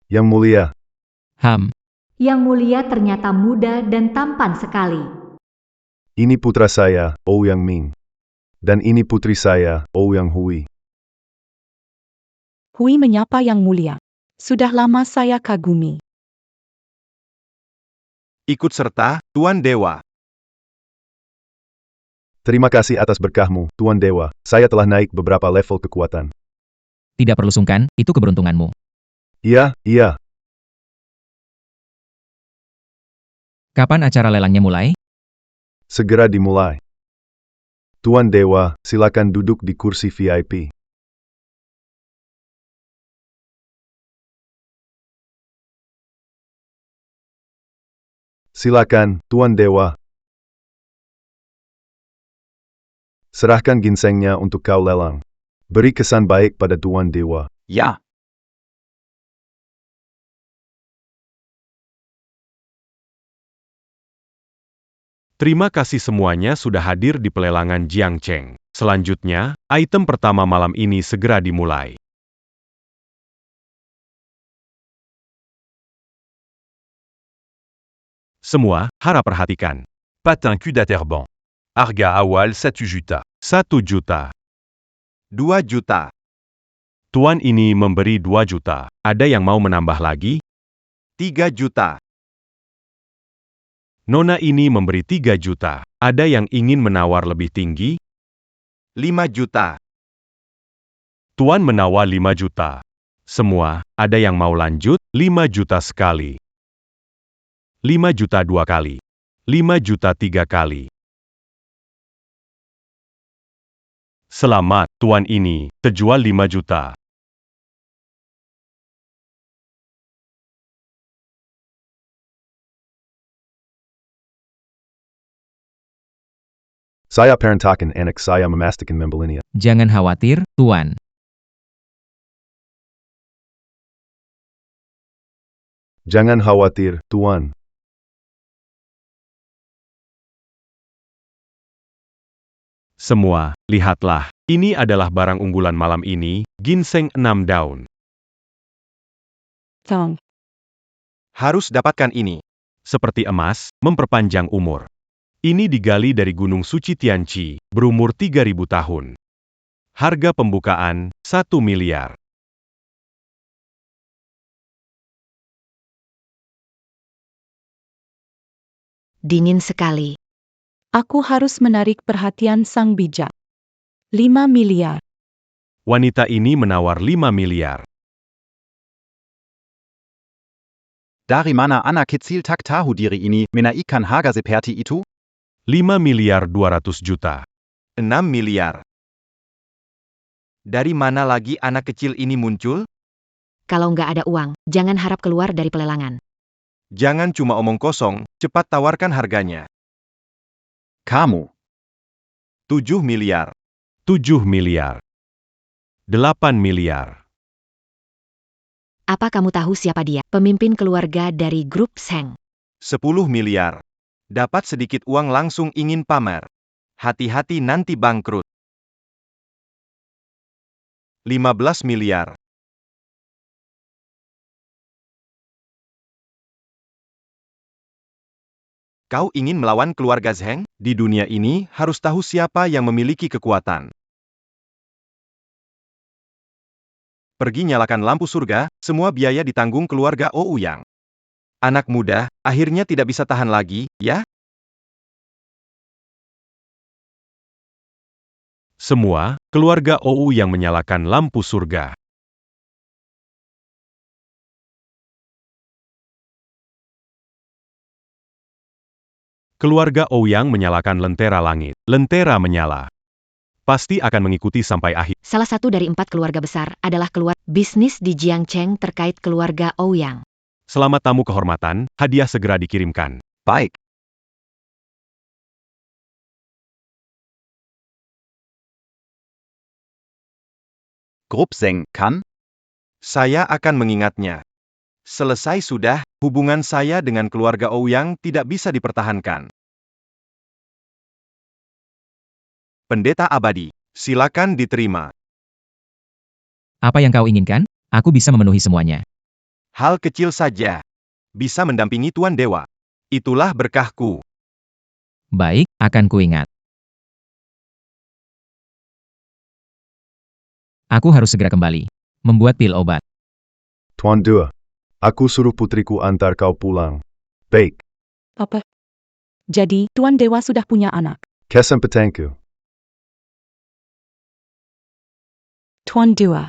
Yang mulia. Yang mulia ternyata muda dan tampan sekali. Ini putra saya, Ouyang Ming. Dan ini putri saya, Ouyang Hui. Hui menyapa Yang Mulia. Sudah lama saya kagumi. Ikut serta, Tuan Dewa. Terima kasih atas berkahmu, Tuan Dewa. Saya telah naik beberapa level kekuatan. Tidak perlu sungkan, itu keberuntunganmu. Iya. Kapan acara lelangnya mulai? Segera dimulai. Tuan Dewa, silakan duduk di kursi VIP. Silakan, Tuan Dewa. Serahkan ginsengnya untuk kau lelang. Beri kesan baik pada Tuan Dewa. Ya. Terima kasih semuanya sudah hadir di pelelangan Jiangcheng. Selanjutnya, item pertama malam ini segera dimulai. Semua, harap perhatikan. Patin Cudaterban. Arga Awal Satu Juta. 1 juta. 2 juta. Tuan ini memberi 2 juta. Ada yang mau menambah lagi? 3 juta. Nona ini memberi 3 juta. Ada yang ingin menawar lebih tinggi? 5 juta. Tuan menawar 5 juta. Semua, ada yang mau lanjut? 5 juta sekali. 5 juta 2 kali. 5 juta 3 kali. Selamat, Tuan ini, terjual 5 juta. Saya perintahkan anak saya memastikan membelinya. Jangan khawatir, Tuan. Jangan khawatir, Tuan. Semua, lihatlah. Ini adalah barang unggulan malam ini, ginseng 6 daun. Tong. Harus dapatkan ini. Seperti emas, memperpanjang umur. Ini digali dari Gunung Suci Tianqi, berumur 3.000 tahun. Harga pembukaan, 1 miliar. Dingin sekali. Aku harus menarik perhatian sang bijak. 5 miliar. Wanita ini menawar 5 miliar. Dari mana anak kecil tak tahu diri ini menaikkan harga seperti itu? 5 miliar 200 juta. 6 miliar. Dari mana lagi anak kecil ini muncul? Kalau nggak ada uang, jangan harap keluar dari pelelangan. Jangan cuma omong kosong, cepat tawarkan harganya. Kamu. 7 miliar. 7 miliar. 8 miliar. Apa kamu tahu siapa dia? Pemimpin keluarga dari grup Seng. 10 miliar. Dapat sedikit uang langsung ingin pamer. Hati-hati nanti bangkrut. 15 miliar. Kau ingin melawan keluarga Zheng? Di dunia ini, harus tahu siapa yang memiliki kekuatan. Pergi nyalakan lampu surga, semua biaya ditanggung keluarga Ouyang. Anak muda, akhirnya tidak bisa tahan lagi, ya? Semua, keluarga Ouyang menyalakan lampu surga. Keluarga Ouyang menyalakan lentera langit. Lentera menyala. Pasti akan mengikuti sampai akhir. Salah satu dari 4 keluarga besar adalah keluarga bisnis di Jiangcheng terkait keluarga Ouyang. Selamat tamu kehormatan, hadiah segera dikirimkan. Baik. Grup Zheng, kan? Saya akan mengingatnya. Selesai sudah, hubungan saya dengan keluarga Ouyang tidak bisa dipertahankan. Pendeta abadi, silakan diterima. Apa yang kau inginkan? Aku bisa memenuhi semuanya. Hal kecil saja. Bisa mendampingi Tuan Dewa. Itulah berkahku. Baik, akan kuingat. Aku harus segera kembali. Membuat pil obat. Tuan Dua, aku suruh putriku antar kau pulang. Baik, Apa? Jadi, Tuan Dewa sudah punya anak. kesempatanku. Tuan Dua.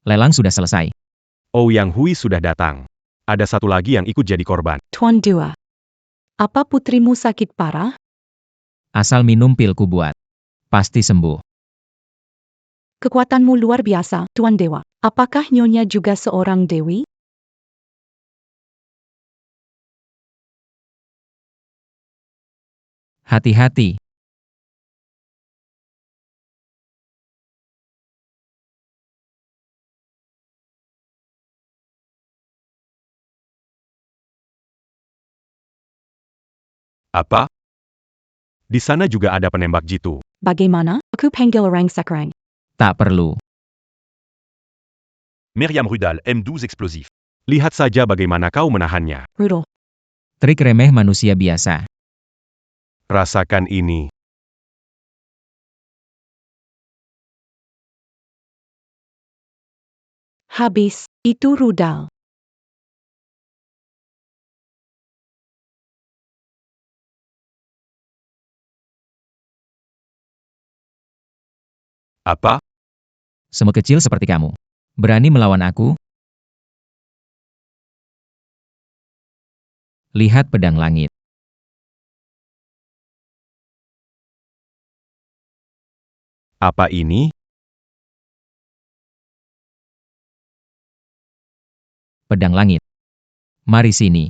Lelang sudah selesai. Ouyang Hui sudah datang. Ada satu lagi yang ikut jadi korban. Tuan Dua. Apa putrimu sakit parah? Asal minum pilku buat. Pasti sembuh. Kekuatanmu luar biasa, Tuan Dewa. Apakah Nyonya juga seorang dewi? Hati-hati. Apa? Di sana juga ada penembak jitu. Bagaimana? Aku panggil orang sekarang. Tak perlu. Myriam Rudal, M12 explosif. Lihat saja bagaimana kau menahannya. Rudolf. Trik remeh manusia biasa. Rasakan ini. Habis, itu rudal. Apa? Semut kecil seperti kamu. Berani melawan aku? Lihat pedang langit. Apa ini? Pedang langit. Mari sini.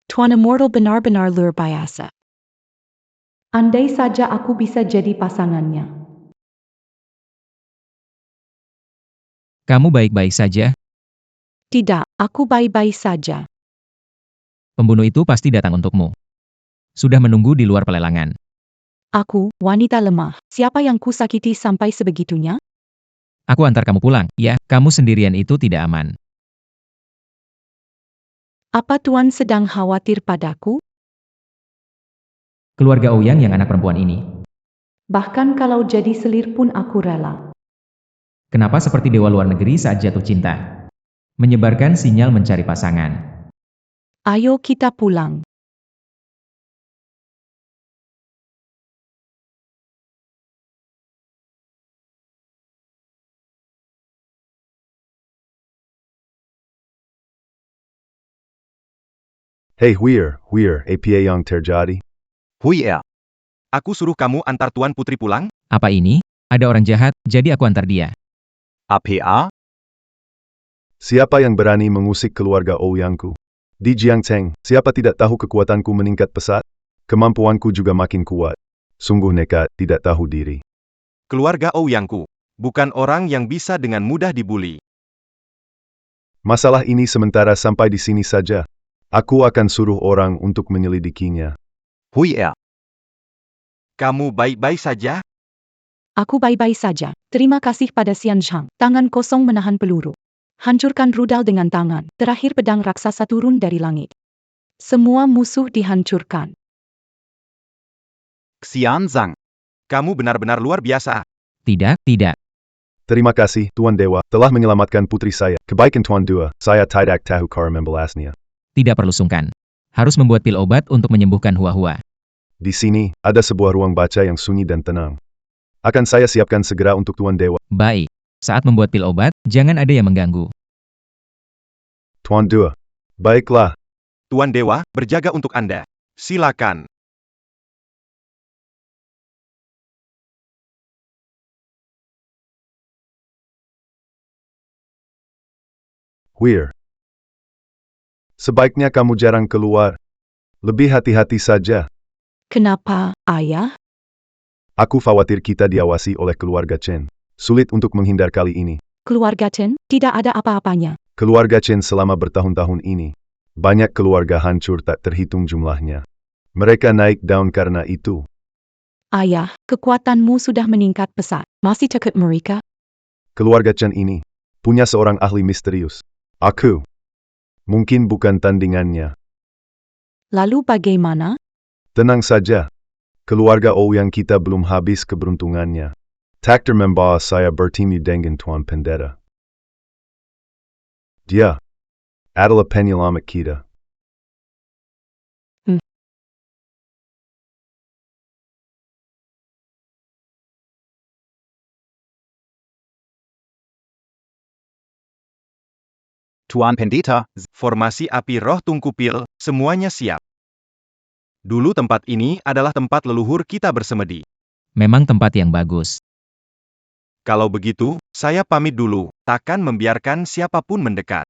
Tuan Immortal benar-benar luar biasa. Andai saja aku bisa jadi pasangannya. Kamu baik-baik saja? Tidak, aku baik-baik saja. Pembunuh itu pasti datang untukmu. Sudah menunggu di luar pelelangan. Aku, wanita lemah. Siapa yang kusakiti sampai sebegitunya? Aku antar kamu pulang. Ya, kamu sendirian itu tidak aman. Apa Tuan sedang khawatir padaku? Keluarga Ouyang yang anak perempuan ini. Bahkan kalau jadi selir pun aku rela. Kenapa seperti dewa luar negeri saat jatuh cinta? Menyebarkan sinyal mencari pasangan. Ayo kita pulang. Hei Huir, apa yang terjadi? Hui ya. Aku suruh kamu antar Tuan Putri pulang? Apa ini? Ada orang jahat, jadi aku antar dia. APA? Siapa yang berani mengusik keluarga Ouyangku? Di Jiangcheng, siapa tidak tahu kekuatanku meningkat pesat? Kemampuanku juga makin kuat. Sungguh nekat, tidak tahu diri. Keluarga Ouyangku, bukan orang yang bisa dengan mudah dibuli. Masalah ini sementara sampai di sini saja. Aku akan suruh orang untuk menyelidikinya. Huier. Kamu baik-baik saja? Aku baik-baik saja. Terima kasih pada Xian Zhang. Tangan kosong menahan peluru. Hancurkan rudal dengan tangan. Terakhir pedang raksasa turun dari langit. Semua musuh dihancurkan. Xian Zhang. Kamu benar-benar luar biasa. Tidak, tidak. Terima kasih, Tuan Dewa, telah menyelamatkan putri saya. Kebaikan Tuan Dua, saya tidak tahu cara membalasnya. Tidak perlu sungkan. Harus membuat pil obat untuk menyembuhkan Hua-Hua. Di sini, ada sebuah ruang baca yang sunyi dan tenang. Akan saya siapkan segera untuk Tuan Dewa. Baik. Saat membuat pil obat, jangan ada yang mengganggu. Tuan Dua. Baiklah. Tuan Dewa, berjaga untuk Anda. Silakan. Huir. Sebaiknya kamu jarang keluar. Lebih hati-hati saja. Kenapa, Ayah? Aku khawatir kita diawasi oleh keluarga Chen. Sulit untuk menghindar kali ini. Keluarga Chen, tidak ada apa-apanya. Keluarga Chen selama bertahun-tahun ini. Banyak keluarga hancur tak terhitung jumlahnya. Mereka naik daun karena itu. Ayah, kekuatanmu sudah meningkat pesat. Masih takut mereka? Keluarga Chen ini punya seorang ahli misterius. Aku. Mungkin bukan tandingannya. Lalu bagaimana? Tenang saja. Keluarga Ouyang kita belum habis keberuntungannya. Takdir membawa saya bertemu dengan Tuan Pendeta. Dia adalah penyelamat kita. Tuan Pendeta, formasi api roh Tungkupil, semuanya siap. Dulu tempat ini adalah tempat leluhur kita bersemedi. Memang tempat yang bagus. Kalau begitu, saya pamit dulu, takkan membiarkan siapapun mendekat.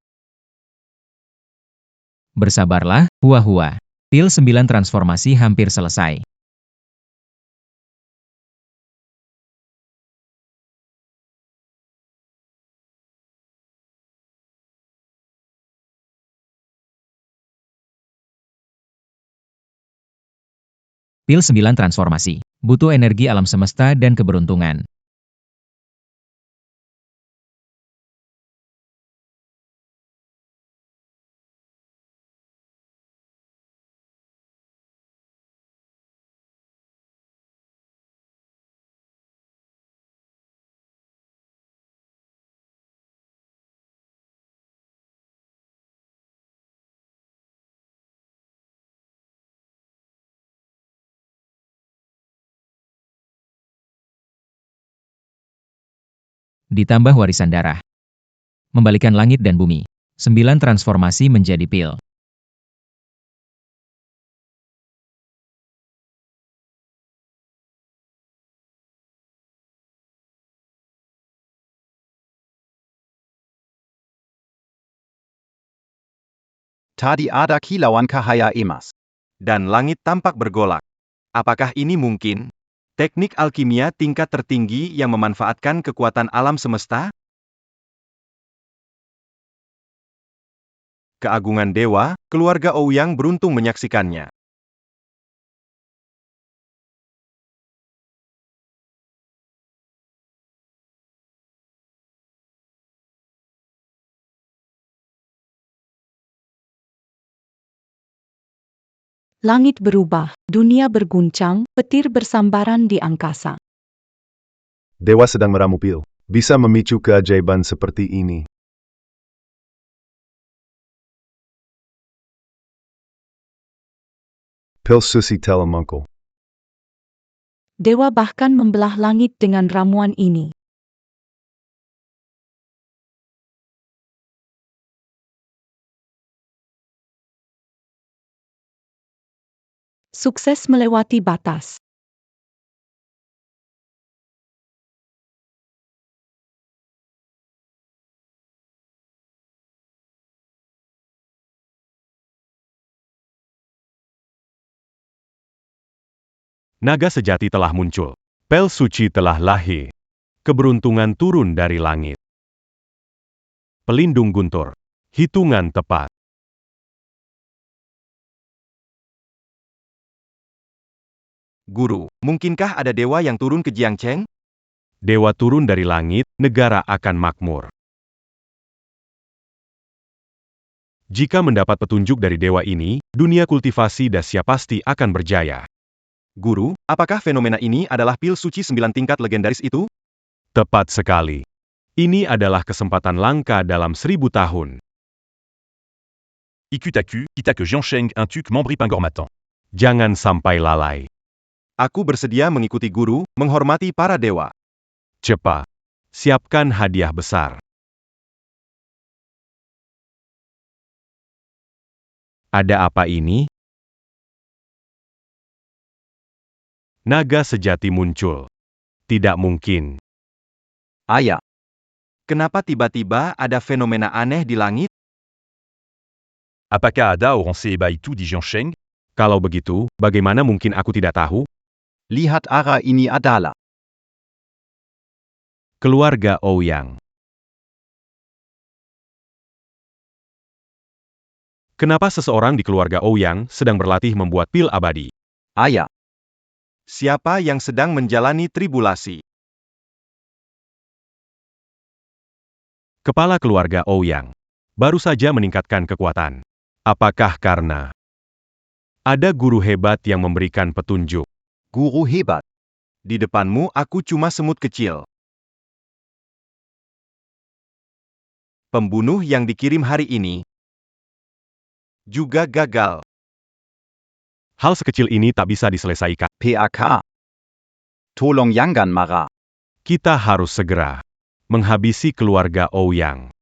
Bersabarlah, Hua-Hua. Pil 9 transformasi hampir selesai. Pil 9 transformasi. Butuh energi alam semesta dan keberuntungan. Ditambah warisan darah. Membalikan langit dan bumi. 9 transformasi menjadi pil. Tadi ada kilauan cahaya emas. Dan langit tampak bergolak. Apakah ini mungkin? Teknik alkimia tingkat tertinggi yang memanfaatkan kekuatan alam semesta? Keagungan dewa, keluarga Ouyang beruntung menyaksikannya. Langit berubah, dunia berguncang, petir bersambaran di angkasa. Dewa sedang meramu pil. Bisa memicu keajaiban seperti ini. Pil Susi Telemungkul. Dewa bahkan membelah langit dengan ramuan ini. Sukses melewati batas. Naga sejati telah muncul. Pel suci telah lahir. Keberuntungan turun dari langit. Pelindung guntur. Hitungan tepat. Guru, mungkinkah ada dewa yang turun ke Jiangcheng? Dewa turun dari langit, negara akan makmur. Jika mendapat petunjuk dari dewa ini, dunia kultivasi Dasya pasti akan berjaya. Guru, apakah fenomena ini adalah pil suci 9 tingkat legendaris itu? Tepat sekali. Ini adalah kesempatan langka dalam 1000 tahun. Ikutaku, Kitake Jiangcheng un tuk membri pingormatan. Jangan sampai lalai. Aku bersedia mengikuti guru, menghormati para dewa. Cepat. Siapkan hadiah besar. Ada apa ini? Naga sejati muncul. Tidak mungkin. Ayah. Kenapa tiba-tiba ada fenomena aneh di langit? Apakah ada orang sehebat itu di Jiangcheng? Kalau begitu, bagaimana mungkin aku tidak tahu? Lihat arah ini adalah Keluarga Ouyang. Kenapa seseorang di keluarga Ouyang sedang berlatih membuat pil abadi? Ayah. Siapa yang sedang menjalani tribulasi? Kepala keluarga Ouyang. Baru saja meningkatkan kekuatan. Apakah karena ada guru hebat yang memberikan petunjuk? Guru hebat. Di depanmu aku cuma semut kecil. Pembunuh yang dikirim hari ini juga gagal. Hal sekecil ini tak bisa diselesaikan. PAK. Tolong jangan marah. Kita harus segera menghabisi keluarga Ouyang.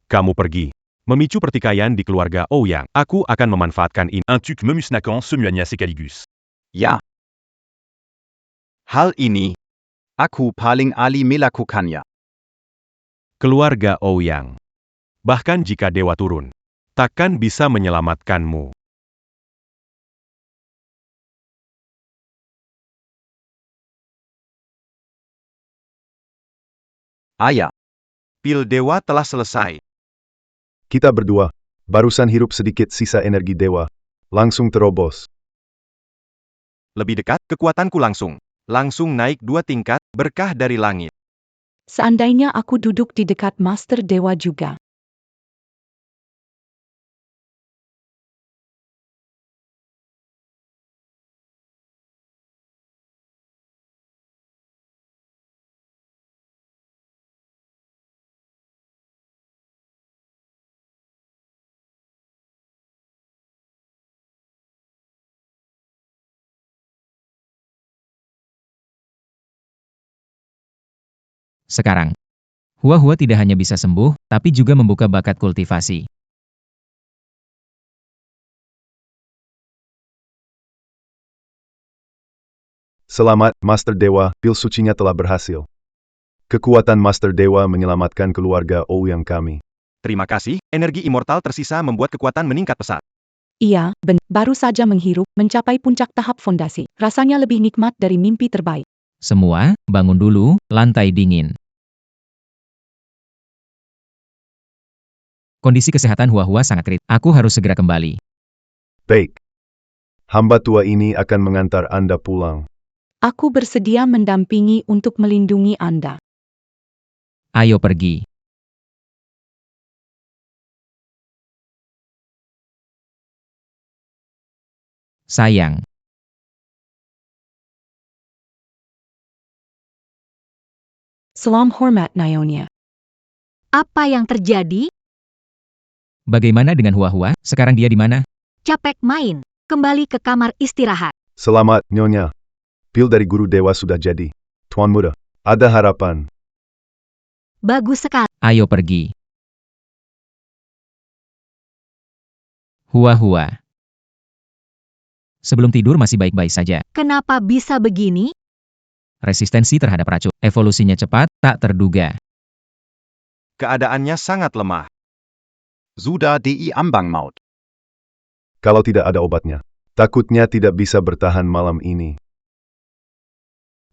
Kamu pergi. Memicu pertikaian di keluarga Ouyang. Aku akan memanfaatkan ini. Un tuk memusnakan Semuanya sekaligus. Ya. Hal ini, aku paling ahli melakukannya. Keluarga Ouyang. Bahkan jika dewa turun, takkan bisa menyelamatkanmu. Ayah. Pil dewa telah selesai. Kita berdua, barusan hirup sedikit sisa energi dewa. Langsung terobos. Lebih dekat, kekuatanku langsung naik 2 tingkat, berkah dari langit. Seandainya aku duduk di dekat Master Dewa juga. Sekarang, Hua-Hua tidak hanya bisa sembuh, tapi juga membuka bakat kultivasi. Selamat, Master Dewa, pil sucinya telah berhasil. Kekuatan Master Dewa menyelamatkan keluarga Ouyang kami. Terima kasih, energi immortal tersisa membuat kekuatan meningkat pesat. Iya, baru saja menghirup, mencapai puncak tahap fondasi. Rasanya lebih nikmat dari mimpi terbaik. Semua, bangun dulu, lantai dingin. Kondisi kesehatan Hua-Hua sangat kritis. Aku harus segera kembali. Baik. Hamba tua ini akan mengantar Anda pulang. Aku bersedia mendampingi untuk melindungi Anda. Ayo pergi. Sayang. Salam hormat Nyonya. Apa yang terjadi? Bagaimana dengan Hua-Hua? Sekarang dia di mana? Capek main. Kembali ke kamar istirahat. Selamat, Nyonya. Pil dari Guru Dewa sudah jadi. Tuan Muda, ada harapan. Bagus sekali. Ayo pergi. Hua-Hua. Sebelum tidur masih baik-baik saja. Kenapa bisa begini? Resistensi terhadap racun. Evolusinya cepat, tak terduga. Keadaannya sangat lemah. Sudah di ambang maut. Kalau tidak ada obatnya, Takutnya tidak bisa bertahan malam ini.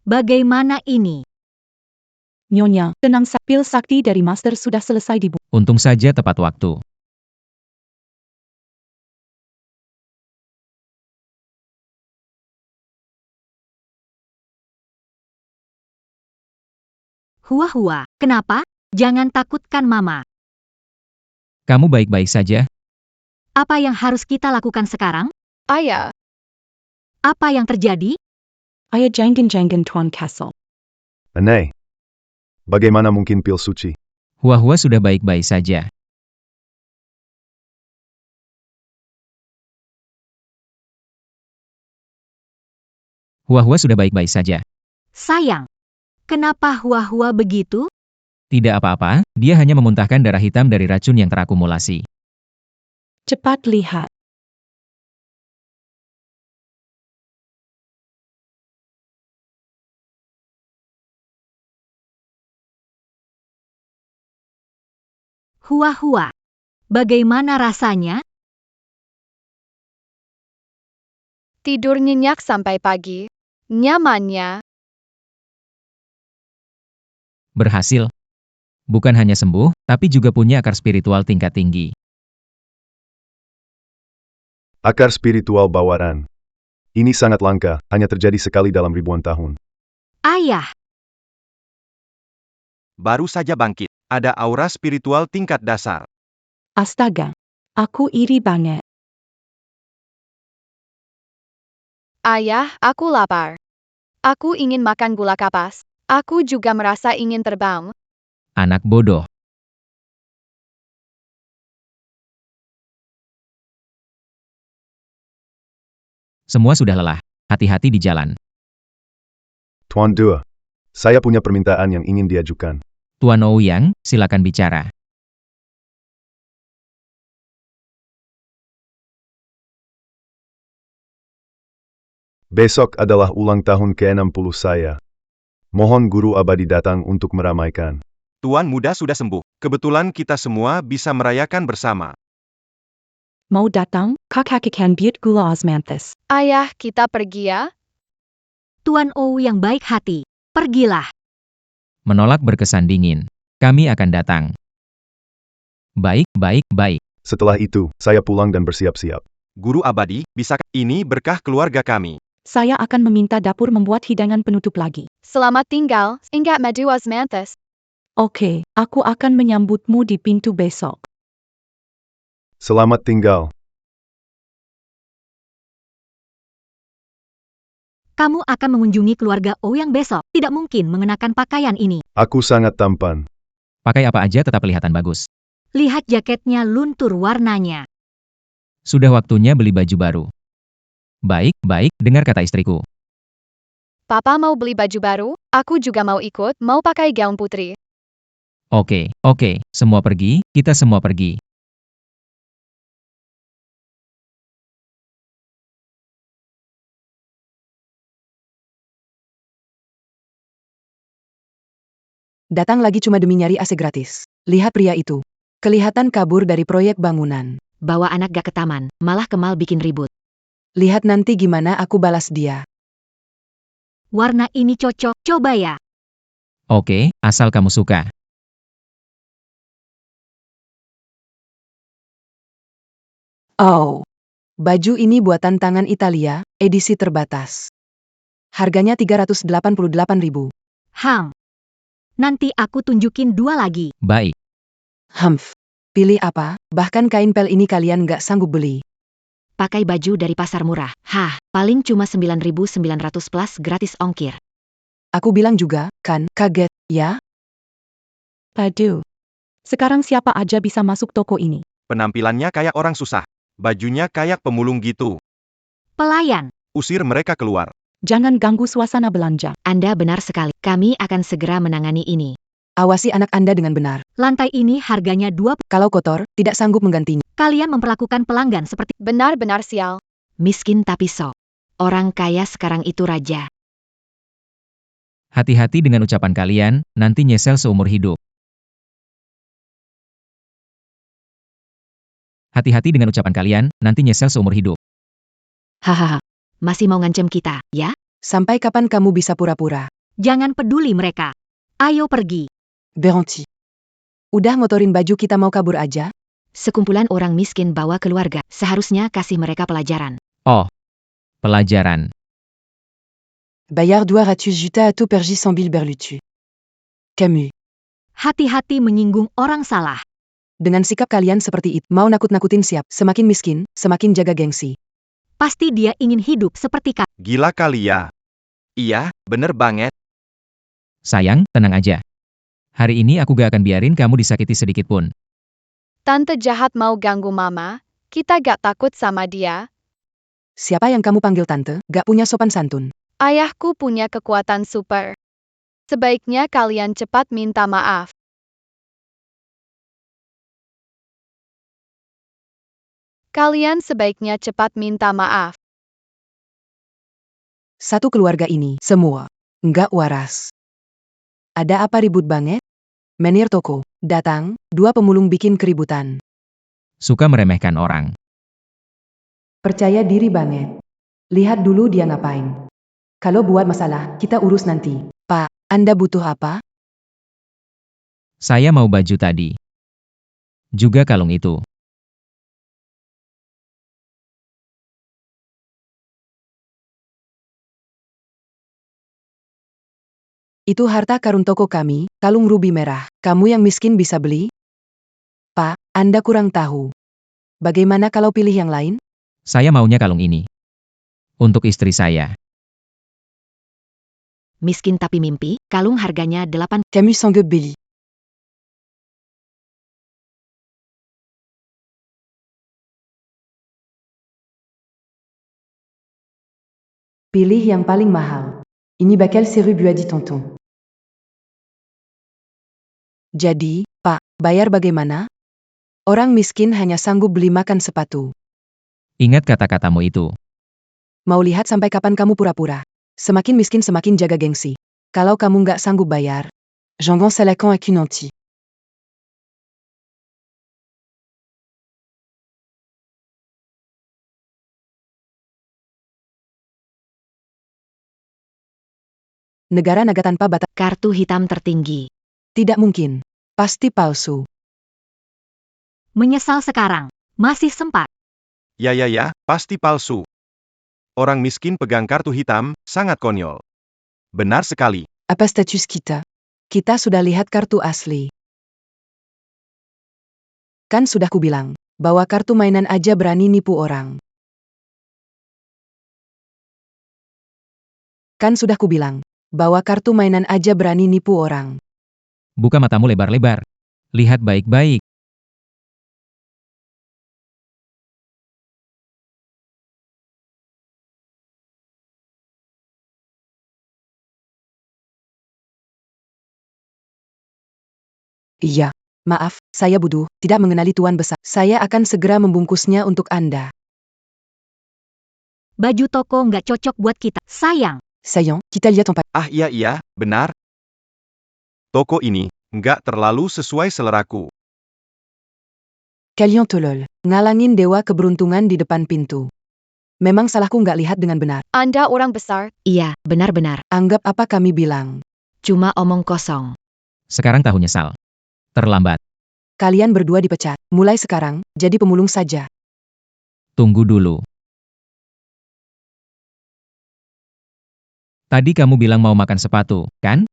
Bagaimana ini? Nyonya, tenang, pil sakti dari Master sudah selesai dibuat. Untung saja tepat waktu. Hua-hua, kenapa? Jangan takutkan Mama. Kamu baik-baik saja? Apa yang harus kita lakukan sekarang? Ayah, Apa yang terjadi? Ayah jangan Tuan Castle. Aneh. Bagaimana mungkin pil suci? Hua-hua sudah baik-baik saja. Hua-hua sudah baik-baik saja. Sayang. Kenapa Hua-hua begitu? Tidak apa-apa, dia hanya memuntahkan darah hitam dari racun yang terakumulasi. Cepat lihat. Hua-hua. Bagaimana rasanya? tidur nyenyak sampai pagi. Nyamannya. Berhasil. Bukan hanya sembuh, tapi juga punya akar spiritual tingkat tinggi. Akar spiritual bawaran. Ini sangat langka, hanya terjadi sekali dalam ribuan tahun. Ayah. Baru saja bangkit. Ada aura spiritual tingkat dasar. Astaga. Aku iri banget. Ayah, aku lapar. Aku ingin makan gula kapas. Aku juga merasa ingin terbang. Anak bodoh. Semua sudah lelah. Hati-hati di jalan. Tuan Dua. Saya punya permintaan yang ingin diajukan. Tuan Ouyang, silakan bicara. Besok adalah ulang tahun ke-60 saya. Mohon guru abadi datang untuk meramaikan. Tuan muda sudah sembuh. Kebetulan kita semua bisa merayakan bersama. Mau datang, kakak-kakak biut gula osmanthus. Ayah, kita pergi ya? Tuan Ou yang baik hati. Pergilah. Menolak berkesan dingin. Kami akan datang. Baik, baik, baik. Setelah itu, saya pulang dan bersiap-siap. Guru abadi, bisakah ini berkah keluarga kami? Saya akan meminta dapur membuat hidangan penutup lagi. Selamat tinggal, Ingat Madu Osmanthus. Oke, aku akan menyambutmu di pintu besok. Selamat tinggal. Kamu akan mengunjungi keluarga Ouyang besok. Tidak mungkin mengenakan pakaian ini. Aku sangat tampan. Pakai apa aja tetap kelihatan bagus. Lihat jaketnya luntur warnanya. Sudah waktunya beli baju baru. Baik, baik, dengar kata istriku. Papa mau beli baju baru, aku juga mau ikut, mau pakai gaun putri. Oke, semua pergi, kita semua pergi. Datang lagi cuma demi nyari AC gratis. Lihat pria itu. Kelihatan kabur dari proyek bangunan. Bawa anak gak ke taman, malah ke mall bikin ribut. Lihat nanti gimana aku balas dia. Warna ini cocok, coba ya. Oke, asal kamu suka. Oh. Baju ini buatan tangan Italia, edisi terbatas. Harganya 388.000. Hang. Nanti aku tunjukin 2 lagi. Baik. Humph. Pilih apa? Bahkan kain pel ini kalian gak sanggup beli. Pakai baju dari pasar murah. Hah, paling cuma 9.900 plus gratis ongkir. Aku bilang juga, kan, kaget, ya? Aduh. Sekarang siapa aja bisa masuk toko ini? Penampilannya kayak orang susah. Bajunya kayak pemulung gitu. Pelayan. Usir mereka keluar. Jangan ganggu suasana belanja. Anda benar sekali. Kami akan segera menangani ini. Awasi anak Anda dengan benar. Lantai ini harganya 20. Kalau kotor, tidak sanggup menggantinya. Kalian memperlakukan pelanggan seperti Benar-benar sial. Miskin tapi sok. Orang kaya sekarang itu raja. Hati-hati dengan ucapan kalian, nanti nyesel seumur hidup. Hati-hati dengan ucapan kalian, nanti nyesel seumur hidup. Hahaha. Masih mau ngancam kita, ya? Sampai kapan kamu bisa pura-pura? Jangan peduli mereka. Ayo pergi. Berhenti. Udah motorin baju kita mau kabur aja? Sekumpulan orang miskin bawa keluarga, seharusnya kasih mereka pelajaran. Oh, pelajaran. Bayar 200 juta atau pergi sambil berlucu. Camus. Hati-hati menyinggung orang salah. Dengan sikap kalian seperti itu, mau nakut-nakutin siap, semakin miskin, semakin jaga gengsi. Pasti dia ingin hidup seperti kalian. Gila kali ya. Iya, bener banget. Sayang, tenang aja. Hari ini aku gak akan biarin kamu disakiti sedikit pun. Tante jahat mau ganggu mama, kita gak takut sama dia. Siapa yang kamu panggil tante? Gak punya sopan santun. Ayahku punya kekuatan super. Sebaiknya kalian cepat minta maaf. Kalian sebaiknya cepat minta maaf. Satu keluarga ini, semua, nggak waras. Ada apa ribut banget? Menir toko, datang, dua pemulung bikin keributan. Suka meremehkan orang. Percaya diri banget. Lihat dulu dia ngapain. Kalau buat masalah, kita urus nanti. Pak, Anda butuh apa? Saya mau baju tadi. Juga kalung itu. Itu harta karun toko kami, kalung rubi merah. Kamu yang miskin bisa beli? Pak, Anda kurang tahu. Bagaimana kalau pilih yang lain? Saya maunya kalung ini. Untuk istri saya. Miskin tapi mimpi, kalung harganya 8. Camus sanggup beli. Pilih yang paling mahal. Ini bakal seru buat ditonton. Jadi, Pak, bayar bagaimana? Orang miskin hanya sanggup beli makan sepatu. Ingat kata-katamu itu. Mau lihat sampai kapan kamu pura-pura? Semakin miskin semakin jaga gengsi. Kalau kamu nggak sanggup bayar, j'en pense à la con à nanti. Negara-negara tanpa batas. Kartu hitam tertinggi. Tidak mungkin. Pasti palsu. Menyesal sekarang. Masih sempat. Ya, pasti palsu. Orang miskin pegang kartu hitam, sangat konyol. Benar sekali. Apa status kita? Kita sudah lihat kartu asli. Kan sudah kubilang, bahwa kartu mainan aja berani nipu orang. Kan sudah kubilang, bahwa kartu mainan aja berani nipu orang. Buka matamu lebar-lebar. Lihat baik-baik. Iya, maaf, saya bodoh, tidak mengenali Tuan Besar. Saya akan segera membungkusnya untuk Anda. Baju toko nggak cocok buat kita. Sayang. Sayang, kita lihat tempat. Ah iya, benar. Toko ini, nggak terlalu sesuai seleraku. Kalian tolol, ngalangin dewa keberuntungan di depan pintu. Memang salahku nggak lihat dengan benar. Anda orang besar. Iya, benar-benar. Anggap apa kami bilang. Cuma omong kosong. Sekarang tahu nyesal. Terlambat. Kalian berdua dipecat. Mulai sekarang, jadi pemulung saja. Tunggu dulu. Tadi kamu bilang mau makan sepatu, kan?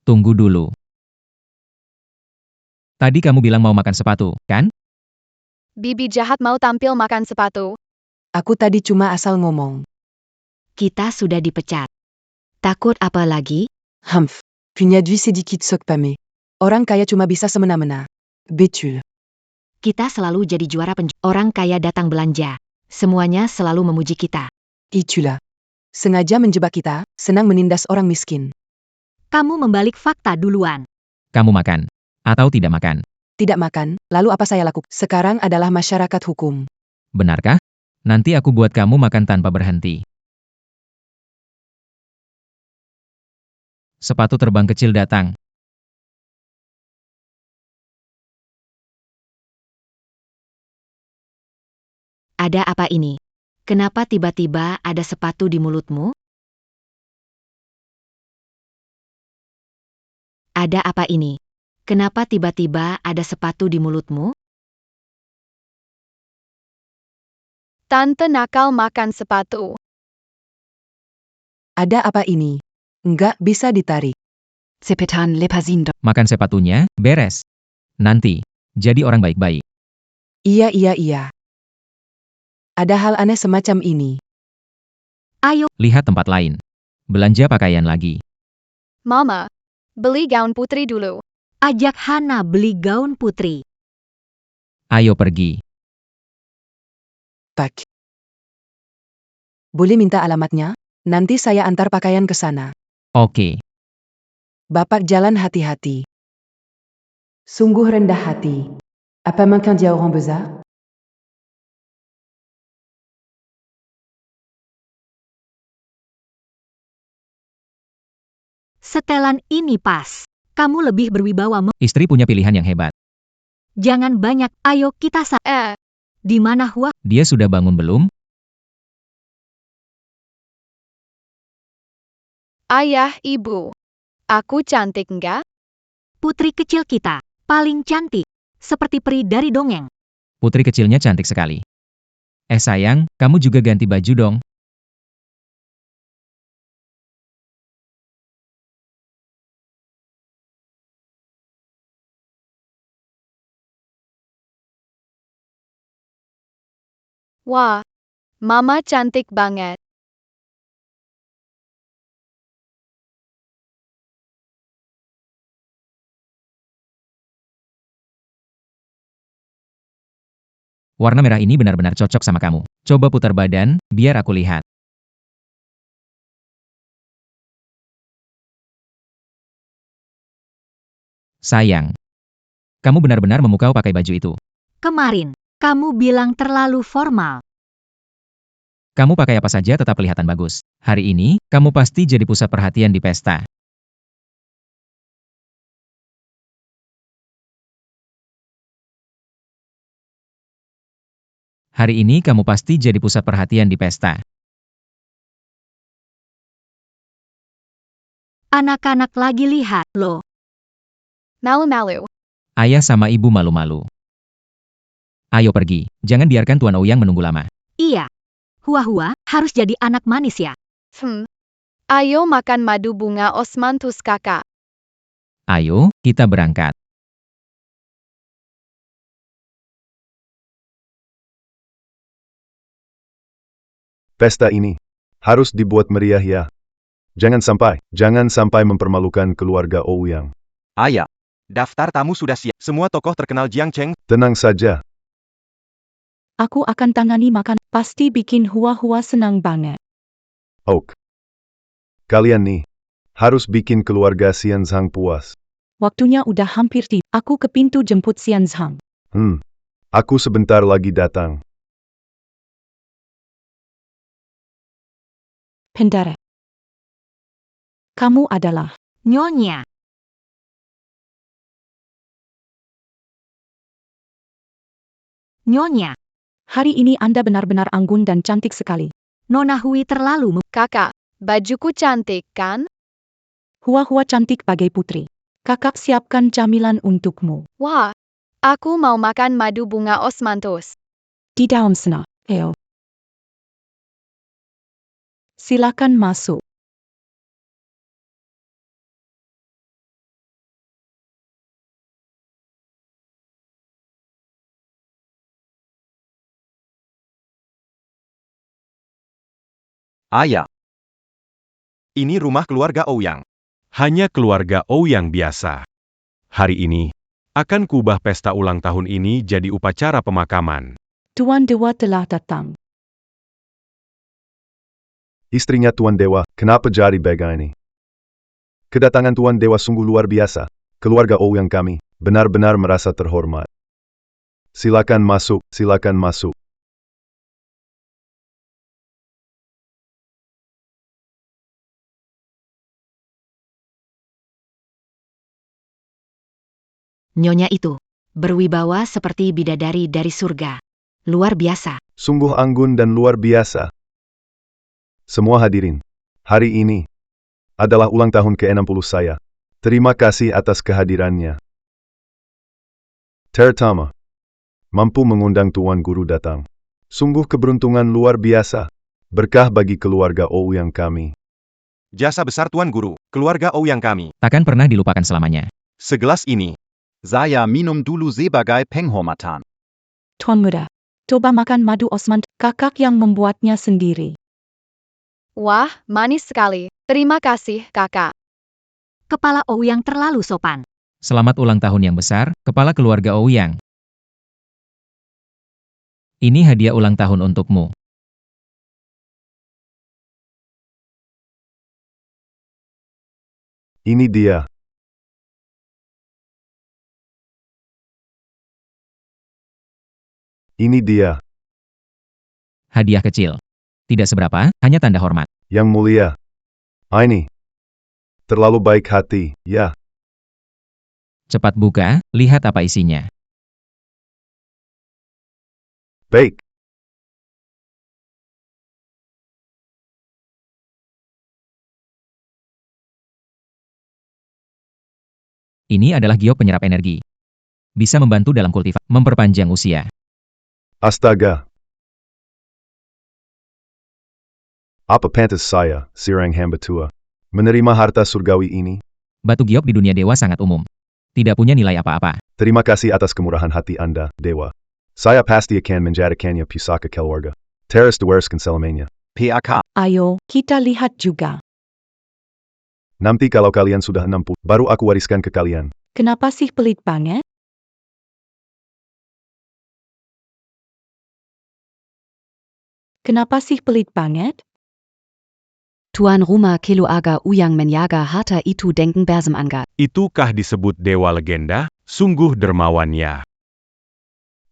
Tunggu dulu. Tadi kamu bilang mau makan sepatu, kan? Bibi jahat mau tampil makan sepatu. Aku tadi cuma asal ngomong. Kita sudah dipecat. Takut apa lagi? Humph, punya duit sedikit sok pame. Orang kaya cuma bisa semena-mena. Betul. Kita selalu jadi juara orang kaya datang belanja. Semuanya selalu memuji kita. Itulah. Sengaja menjebak kita, senang menindas orang miskin. Kamu membalik fakta duluan. Kamu makan. Atau tidak makan. Tidak makan, lalu apa saya lakukan? Sekarang adalah masyarakat hukum. Benarkah? Nanti aku buat kamu makan tanpa berhenti. Sepatu terbang kecil datang. Ada apa ini? Kenapa tiba-tiba ada sepatu di mulutmu? Ada apa ini? Kenapa tiba-tiba ada sepatu di mulutmu? Tante nakal makan sepatu. Ada apa ini? Enggak bisa ditarik. Cepetan lepasin dong. Makan sepatunya, beres. Nanti, jadi orang baik-baik. Iya. Ada hal aneh semacam ini. Ayo, Lihat tempat lain. Belanja pakaian lagi. Mama, beli gaun putri dulu. ajak Hana beli gaun putri. Ayo pergi. Pak. Boleh minta alamatnya? Nanti saya antar pakaian ke sana. Oke. Bapak jalan hati-hati. Sungguh rendah hati. Apa makan dia orang besar? Setelan ini pas. Kamu lebih berwibawa. Istri punya pilihan yang hebat. Jangan banyak. Ayo kita Di mana Hua? Dia sudah bangun belum? Ayah, ibu. Aku cantik nggak? Putri kecil kita. Paling cantik. Seperti peri dari dongeng. Putri kecilnya cantik sekali. Sayang, kamu juga ganti baju dong. Wah, Mama cantik banget. Warna merah ini benar-benar cocok sama kamu. Coba putar badan, biar aku lihat. Sayang. Kamu benar-benar memukau pakai baju itu. Kemarin, kamu bilang terlalu formal. Kamu pakai apa saja tetap kelihatan bagus. Hari ini, kamu pasti jadi pusat perhatian di pesta. Hari ini kamu pasti jadi pusat perhatian di pesta. Anak-anak lagi lihat, loh. Malu-malu. Ayah sama ibu malu-malu. Ayo pergi, jangan biarkan Tuan Ouyang menunggu lama. Iya. Hua harus jadi anak manis ya. Ayo makan madu bunga osmanthus kakak. Ayo, kita berangkat. Pesta ini harus dibuat meriah ya. Jangan sampai mempermalukan keluarga Ouyang. Ayah, daftar tamu sudah siap. Semua tokoh terkenal Jiangcheng. Tenang saja. Aku akan tangani makan. Pasti bikin Hua senang banget. Oak. Kalian nih harus bikin keluarga Xianzhang puas. Waktunya udah hampir tiba. Aku ke pintu jemput Xianzhang. Aku sebentar lagi datang. Pendare. Kamu adalah Nyonya. Nyonya. Hari ini Anda benar-benar anggun dan cantik sekali. Nona Hui terlalu Kakak, bajuku cantik kan? Hua cantik bagai putri. Kakak siapkan camilan untukmu. Wah, aku mau makan madu bunga osmanthus. Di dalam sana. Silakan masuk. Ayah. Ini rumah keluarga Ouyang. Hanya keluarga Ouyang biasa. Hari ini, akan kubah pesta ulang tahun ini jadi upacara pemakaman. Tuan Dewa telah datang. Istrinya Tuan Dewa, kenapa jadi begini? Kedatangan Tuan Dewa sungguh luar biasa. Keluarga Ouyang kami benar-benar merasa terhormat. Silakan masuk, silakan masuk. Nyonya itu berwibawa seperti bidadari dari surga. luar biasa. Sungguh anggun dan luar biasa. Semua hadirin, hari ini adalah ulang tahun ke-60 saya. Terima kasih atas kehadirannya. Terutama, mampu mengundang Tuan Guru datang. Sungguh keberuntungan luar biasa. Berkah bagi keluarga Ouyang kami. Jasa besar Tuan Guru, keluarga Ouyang kami. Takkan pernah dilupakan selamanya. Segelas ini. Saya minum dulu sebagai penghormatan. Tuan Muda, coba makan madu Osman, kakak yang membuatnya sendiri. Wah, manis sekali. Terima kasih, kakak. Kepala Ouyang terlalu sopan. Selamat ulang tahun yang besar, kepala keluarga Ouyang. Ini hadiah ulang tahun untukmu. Ini dia. Ini dia. Hadiah kecil. Tidak seberapa, hanya tanda hormat. Yang mulia. Ini. Terlalu baik hati, ya. Cepat buka, lihat apa isinya. Baik. Ini adalah giok penyerap energi. Bisa membantu dalam kultivasi, memperpanjang usia. Astaga. Apa pantas saya, Sirang Hamba Tua, menerima harta surgawi ini? Batu giok di dunia dewa sangat umum. Tidak punya nilai apa-apa. Terima kasih atas kemurahan hati Anda, Dewa. Saya pasti akan menjadikannya pusaka keluarga. Teras diwariskan selamanya. PAK. Ayo, kita lihat juga. Nanti kalau kalian sudah 60, baru aku wariskan ke kalian. Kenapa sih pelit banget? Kenapa sih pelit banget? Tuan Rumah Keluarga Ouyang menjaga harta itu dengan bersama. Itukah disebut dewa legenda? Sungguh dermawan ya.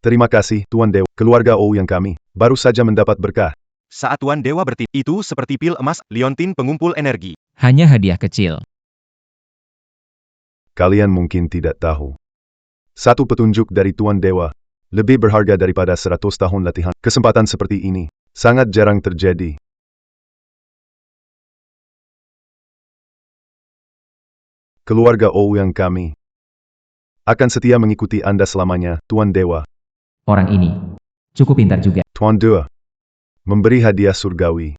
Terima kasih, Tuan Dewa. Keluarga Ouyang kami baru saja mendapat berkah. Saat Tuan Dewa bertindak, itu seperti pil emas, liontin pengumpul energi. Hanya hadiah kecil. Kalian mungkin tidak tahu. Satu petunjuk dari Tuan Dewa lebih berharga daripada 100 tahun latihan. Kesempatan seperti ini sangat jarang terjadi. Keluarga Ouyang kami akan setia mengikuti Anda selamanya, Tuan Dewa. Orang ini cukup pintar juga. Tuan Dewa memberi hadiah surgawi.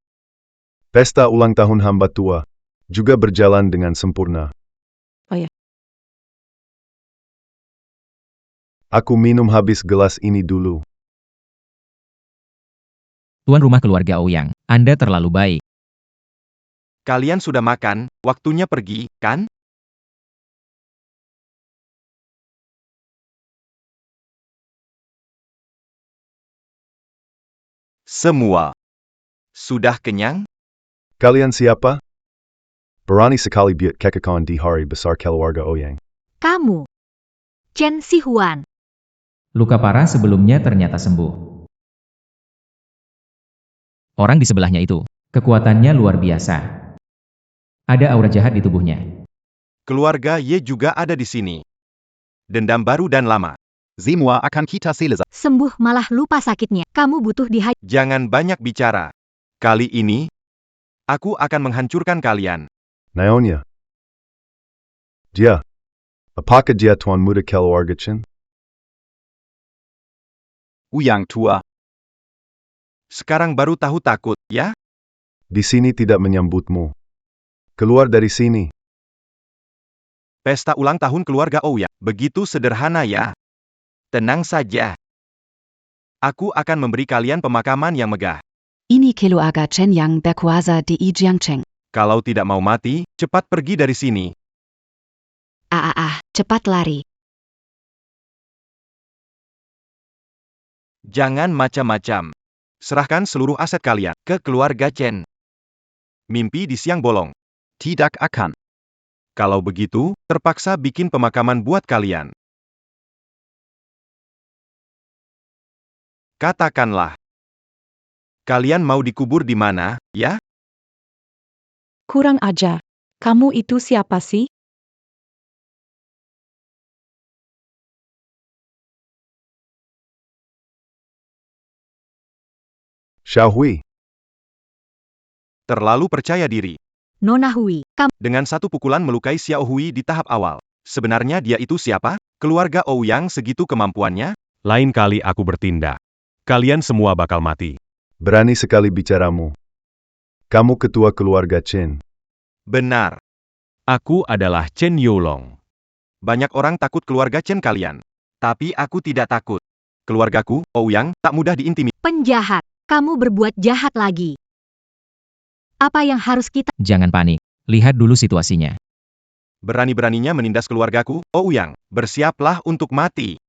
Pesta ulang tahun hamba tua juga berjalan dengan sempurna. Oh ya. Aku minum habis gelas ini dulu. Tuan rumah keluarga Ouyang, Anda terlalu baik. Kalian sudah makan, waktunya pergi, kan? Semua sudah kenyang? Kalian siapa? Berani sekali buat kekakuan di hari besar keluarga Ouyang. Kamu. Chen Sihuan. Luka parah sebelumnya ternyata sembuh. Orang di sebelahnya itu, kekuatannya luar biasa. Ada aura jahat di tubuhnya. Keluarga Ye juga ada di sini. Dendam baru dan lama. Semua akan kita selesai. Sembuh malah lupa sakitnya. Kamu butuh dihajar. Jangan banyak bicara. Kali ini, aku akan menghancurkan kalian. Naonya. Dia. Apakah dia Tuan Muda keluarga Chen? Ouyang tua. Sekarang baru tahu takut, ya? Di sini tidak menyambutmu. Keluar dari sini. Pesta ulang tahun keluarga Ouyang. Begitu sederhana ya. Tenang saja. Aku akan memberi kalian pemakaman yang megah. Ini Keluarga Chen yang berkuasa di Jiangcheng. Kalau tidak mau mati, cepat pergi dari sini. Cepat lari. Jangan macam-macam. Serahkan seluruh aset kalian ke keluarga Chen. Mimpi di siang bolong. Tidak akan. Kalau begitu, terpaksa bikin pemakaman buat kalian. Katakanlah. Kalian mau dikubur di mana, ya? Kurang aja. Kamu itu siapa sih? Xiaohui, Terlalu percaya diri. Nona Hui, kamu Dengan satu pukulan melukai Xiao Hui di tahap awal. Sebenarnya dia itu siapa? Keluarga Ouyang segitu kemampuannya? Lain kali aku bertindak. Kalian semua bakal mati. berani sekali bicaramu. Kamu ketua keluarga Chen. Benar. Aku adalah Chen Yulong. Banyak orang takut keluarga Chen kalian. Tapi aku tidak takut. Keluargaku, Ouyang, tak mudah diintimidasi. penjahat. Kamu berbuat jahat lagi. Apa yang harus kita... Jangan panik. Lihat dulu situasinya. Berani-beraninya menindas keluargaku, Ouyang. Bersiaplah untuk mati.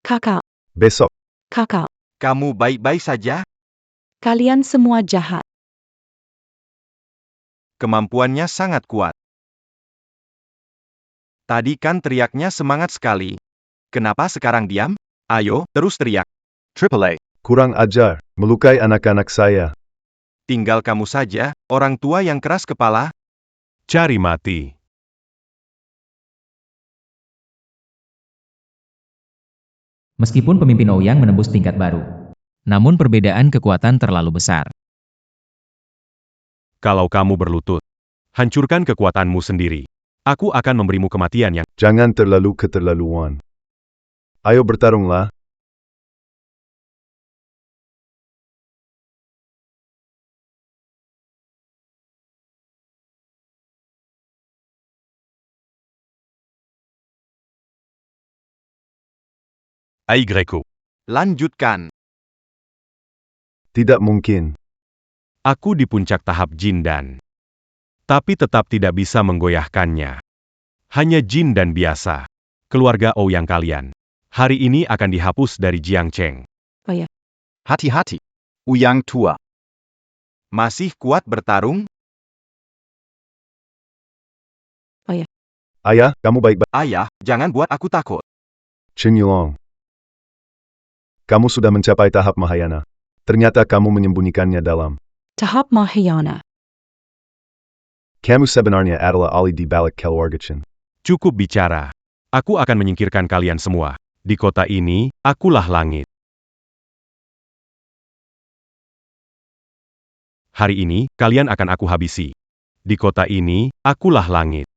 Kakak, Besok, kakak, Kamu baik-baik saja? kalian semua jahat. Kemampuannya sangat kuat. Tadi kan teriaknya semangat sekali. Kenapa sekarang diam? Ayo, terus teriak. Triple A. Kurang ajar, melukai anak-anak saya. Tinggal kamu saja, orang tua yang keras kepala. Cari mati. Meskipun pemimpin Ouyang menembus tingkat baru, namun perbedaan kekuatan terlalu besar. Kalau kamu berlutut, hancurkan kekuatanmu sendiri. Aku akan memberimu kematian yang... Jangan terlalu keterlaluan. Ayo bertarunglah. AYO. Lanjutkan. Tidak mungkin. Aku di puncak tahap Jin dan... Tapi tetap tidak bisa menggoyahkannya. Hanya Jin dan biasa. Keluarga Ouyang kalian. Hari ini akan dihapus dari Jiangcheng. Hati-hati. Ouyang tua. Masih kuat bertarung? Ayah, kamu baik-baik. Ayah, jangan buat aku takut. Chen Yulong. Kamu sudah mencapai tahap Mahayana. Ternyata kamu menyembunyikannya dalam. Tahap Mahayana. Kamu sebenarnya adalah ahli di balik keluarga Chen. Cukup bicara. Aku akan menyingkirkan kalian semua. Di kota ini, akulah langit. Hari ini, kalian akan aku habisi. Di kota ini, akulah langit.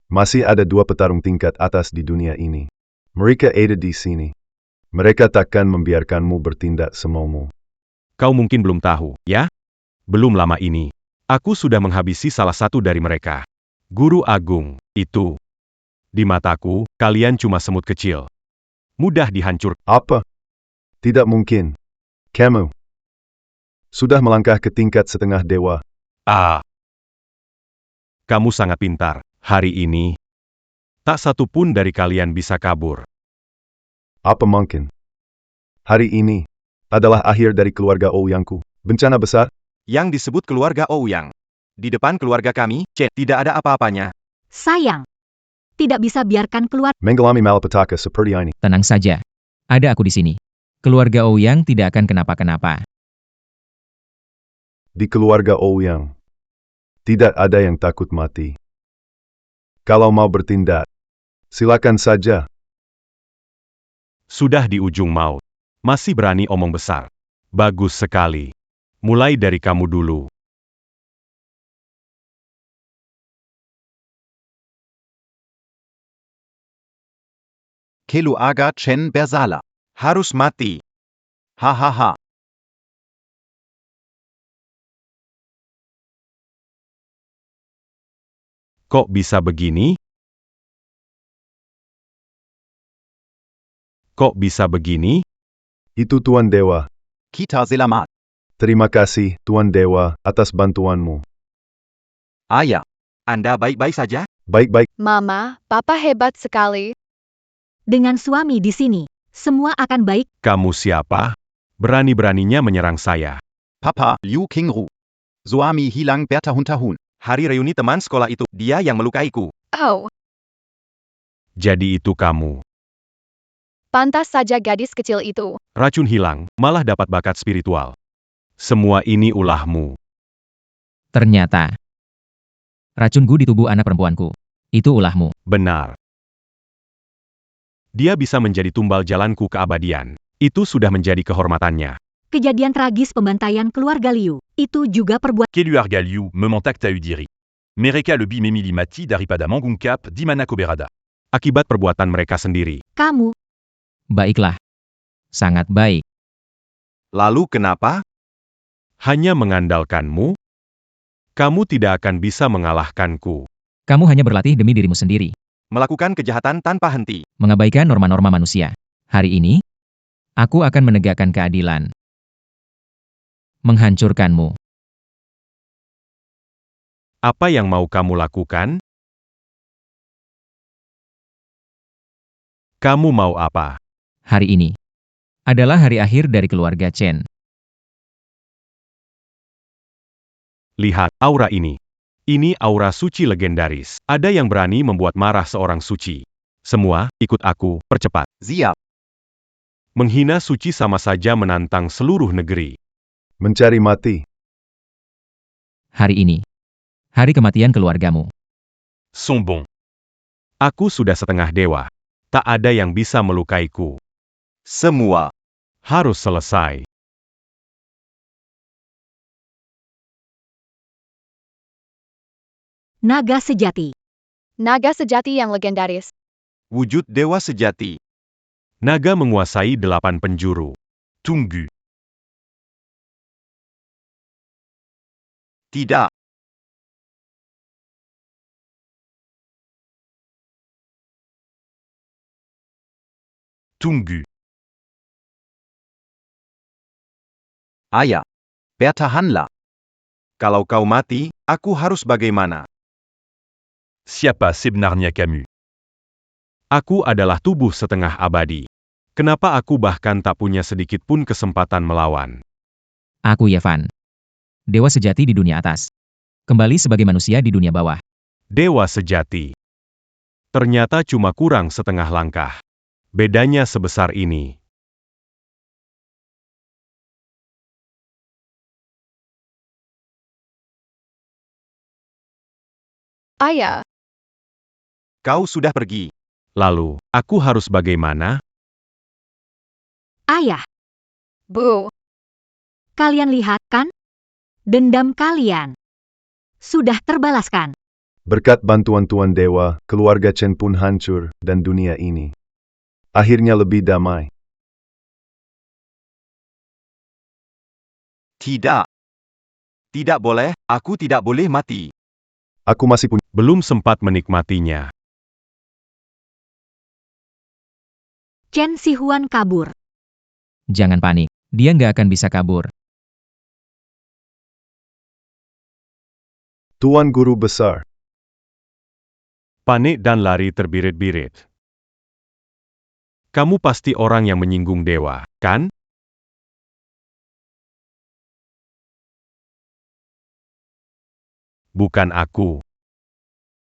Masih ada dua petarung tingkat atas di dunia ini. Mereka ada di sini. Mereka takkan membiarkanmu bertindak semaumu. Kau mungkin belum tahu, ya? Belum lama ini, aku sudah menghabisi salah satu dari mereka. Guru Agung, itu. Di mataku, kalian cuma semut kecil. Mudah dihancur. Apa? Tidak mungkin. Kamu sudah melangkah ke tingkat setengah dewa. Kamu sangat pintar. Hari ini, tak satu pun dari kalian bisa kabur. Apa mungkin? Hari ini adalah akhir dari keluarga Ouyangku. Bencana besar? Yang disebut keluarga Ouyang. Di depan keluarga kami, Chen, tidak ada apa-apanya. Sayang. Tidak bisa biarkan keluar... Mengalami malapetaka seperti ini. Tenang saja. Ada aku di sini. Keluarga Ouyang tidak akan kenapa-kenapa. Di keluarga Ouyang, tidak ada yang takut mati. Kalau mau bertindak, silakan saja. Sudah di ujung maut. Masih berani omong besar. Bagus sekali. Mulai dari kamu dulu. Keluarga Chen bersalah. Harus mati. Hahaha. Kok bisa begini? Kok bisa begini? Itu Tuan Dewa. Kita selamat. Terima kasih, Tuan Dewa, atas bantuanmu. Ayah, Anda baik-baik saja? Baik-baik. Mama, Papa hebat sekali. Dengan suami di sini, semua akan baik. Kamu siapa? Berani-beraninya menyerang saya. Papa, Liu Qingru. Suami hilang bertahun-tahun. Hari reuni teman sekolah itu, dia yang melukaiku. Oh, Jadi itu kamu. pantas saja gadis kecil itu. Racun hilang, malah dapat bakat spiritual. Semua ini ulahmu. Ternyata, racun Gu di tubuh anak perempuanku. Itu ulahmu. Benar. Dia bisa menjadi tumbal jalanku keabadian. Itu sudah menjadi kehormatannya. Kejadian tragis pembantaian keluarga Liu, itu juga perbuatan Keluarga Liu, Mementak Taudiri. Mereka lebih memilih mati daripada mengungkap di mana Koberada. Akibat perbuatan mereka sendiri. kamu. Baiklah. Sangat baik. Lalu kenapa? Hanya mengandalkanmu? Kamu tidak akan bisa mengalahkanku. Kamu hanya berlatih demi dirimu sendiri. Melakukan kejahatan tanpa henti. Mengabaikan norma-norma manusia. Hari ini, aku akan menegakkan keadilan. Menghancurkanmu. Apa yang mau kamu lakukan? Kamu mau apa? Hari ini adalah hari akhir dari keluarga Chen. Lihat aura ini. Ini aura suci legendaris. Ada yang berani membuat marah seorang suci. Semua, ikut aku, percepat. Siap. Menghina suci sama saja menantang seluruh negeri. Mencari mati. Hari ini, hari kematian keluargamu. Sont bons. Aku sudah setengah dewa. Tak ada yang bisa melukaiku. Semua. Harus selesai. Naga sejati. Naga sejati yang legendaris. Wujud dewa sejati. Naga menguasai 8 penjuru. Tungu. Tidak. Tungu. Ayah. Bertahanlah. Kalau kau mati, aku harus bagaimana? Siapa sebenarnya kamu? Aku adalah tubuh setengah abadi. Kenapa aku bahkan tak punya sedikit pun kesempatan melawan? Aku Yevan. Dewa sejati di dunia atas. Kembali sebagai manusia di dunia bawah. Dewa sejati. Ternyata cuma kurang setengah langkah. Bedanya sebesar ini. Ayah, Kau sudah pergi. Lalu, aku harus bagaimana? Ayah, Bu. kalian lihat kan? Dendam kalian sudah terbalaskan. Berkat bantuan Tuan Dewa, keluarga Chen pun hancur, dan dunia ini akhirnya lebih damai. Tidak. Tidak boleh, aku tidak boleh mati. Aku masih punya. Belum sempat menikmatinya. Chen Sihuan kabur. Jangan panik. Dia nggak akan bisa kabur. Tuan Guru Besar. Panik dan lari terbirit-birit. Kamu pasti orang yang menyinggung dewa, kan? Bukan aku.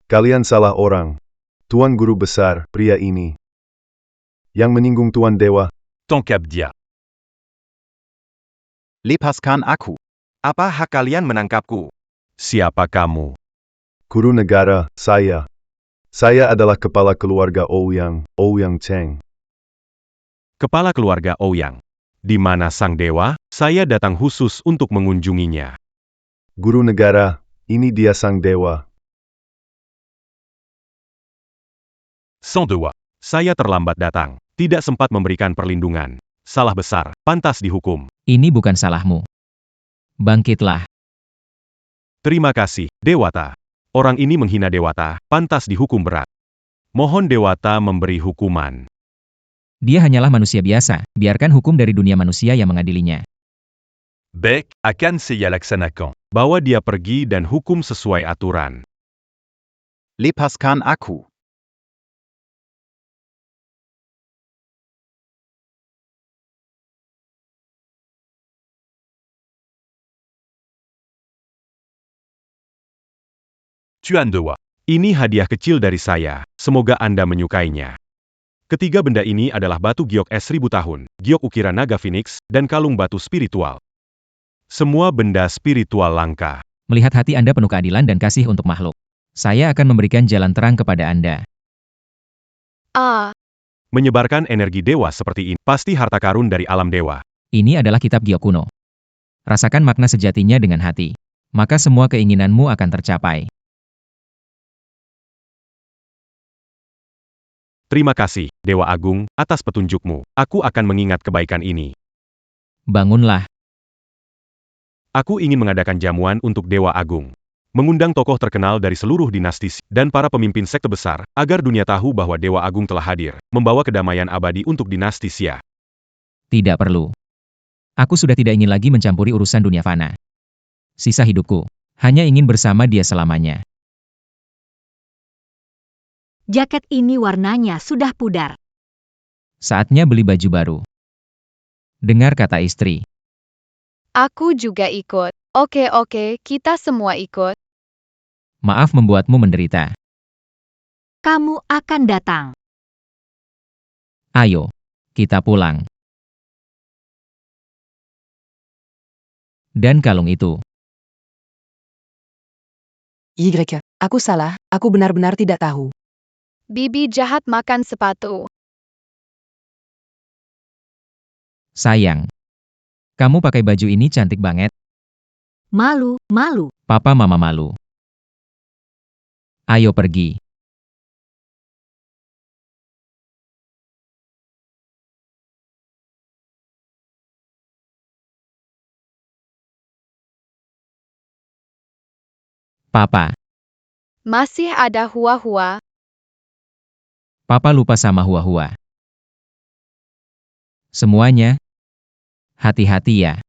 Kalian salah orang. Tuan Guru Besar, pria ini yang menyinggung Tuan Dewa. Tankab dia. Lepaskan aku. Apa hak kalian menangkapku? Siapa kamu? Guru negara, saya. Saya adalah kepala keluarga Ouyang Cheng. Kepala keluarga Ouyang. Di mana sang dewa? Saya datang khusus untuk mengunjunginya. Guru negara, ini dia sang dewa. Sans dewa. Saya terlambat datang. Tidak sempat memberikan perlindungan. Salah besar, pantas dihukum. Ini bukan salahmu. Bangkitlah. Terima kasih, Dewata. Orang ini menghina Dewata, pantas dihukum berat. Mohon Dewata memberi hukuman. Dia hanyalah manusia biasa. Biarkan hukum dari dunia manusia yang mengadilinya. Baik, akan saya laksanakan. Bawa dia pergi dan hukum sesuai aturan. Lepaskan aku. Tuan Dewa. Ini hadiah kecil dari saya, semoga Anda menyukainya. Ketiga benda ini adalah batu giok es 1000 tahun, giok ukiran naga phoenix, dan kalung batu spiritual. Semua benda spiritual langka. Melihat hati Anda penuh keadilan dan kasih untuk makhluk. Saya akan memberikan jalan terang kepada Anda. Menyebarkan energi dewa seperti ini, pasti harta karun dari alam dewa. Ini adalah kitab Giok kuno. Rasakan makna sejatinya dengan hati. Maka semua keinginanmu akan tercapai. Terima kasih, Dewa Agung, atas petunjukmu. Aku akan mengingat kebaikan ini. Bangunlah. Aku ingin mengadakan jamuan untuk Dewa Agung. Mengundang tokoh terkenal dari seluruh dinasti dan para pemimpin sekte besar, agar dunia tahu bahwa Dewa Agung telah hadir, membawa kedamaian abadi untuk dinasti Xia. Tidak perlu. Aku sudah tidak ingin lagi mencampuri urusan dunia fana. Sisa hidupku, hanya ingin bersama dia selamanya. Jaket ini warnanya sudah pudar. Saatnya beli baju baru. Dengar kata istri. Aku juga ikut. Oke, kita semua ikut. Maaf membuatmu menderita. Kamu akan datang. Ayo, kita pulang. Dan kalung itu. Aku salah, aku benar-benar tidak tahu. Bibi jahat makan sepatu. Sayang. Kamu pakai baju ini cantik banget. Malu. Papa mama malu. Ayo pergi. Papa. Masih ada hua-hua. Papa lupa sama hua-hua. Semuanya. Hati-hati ya.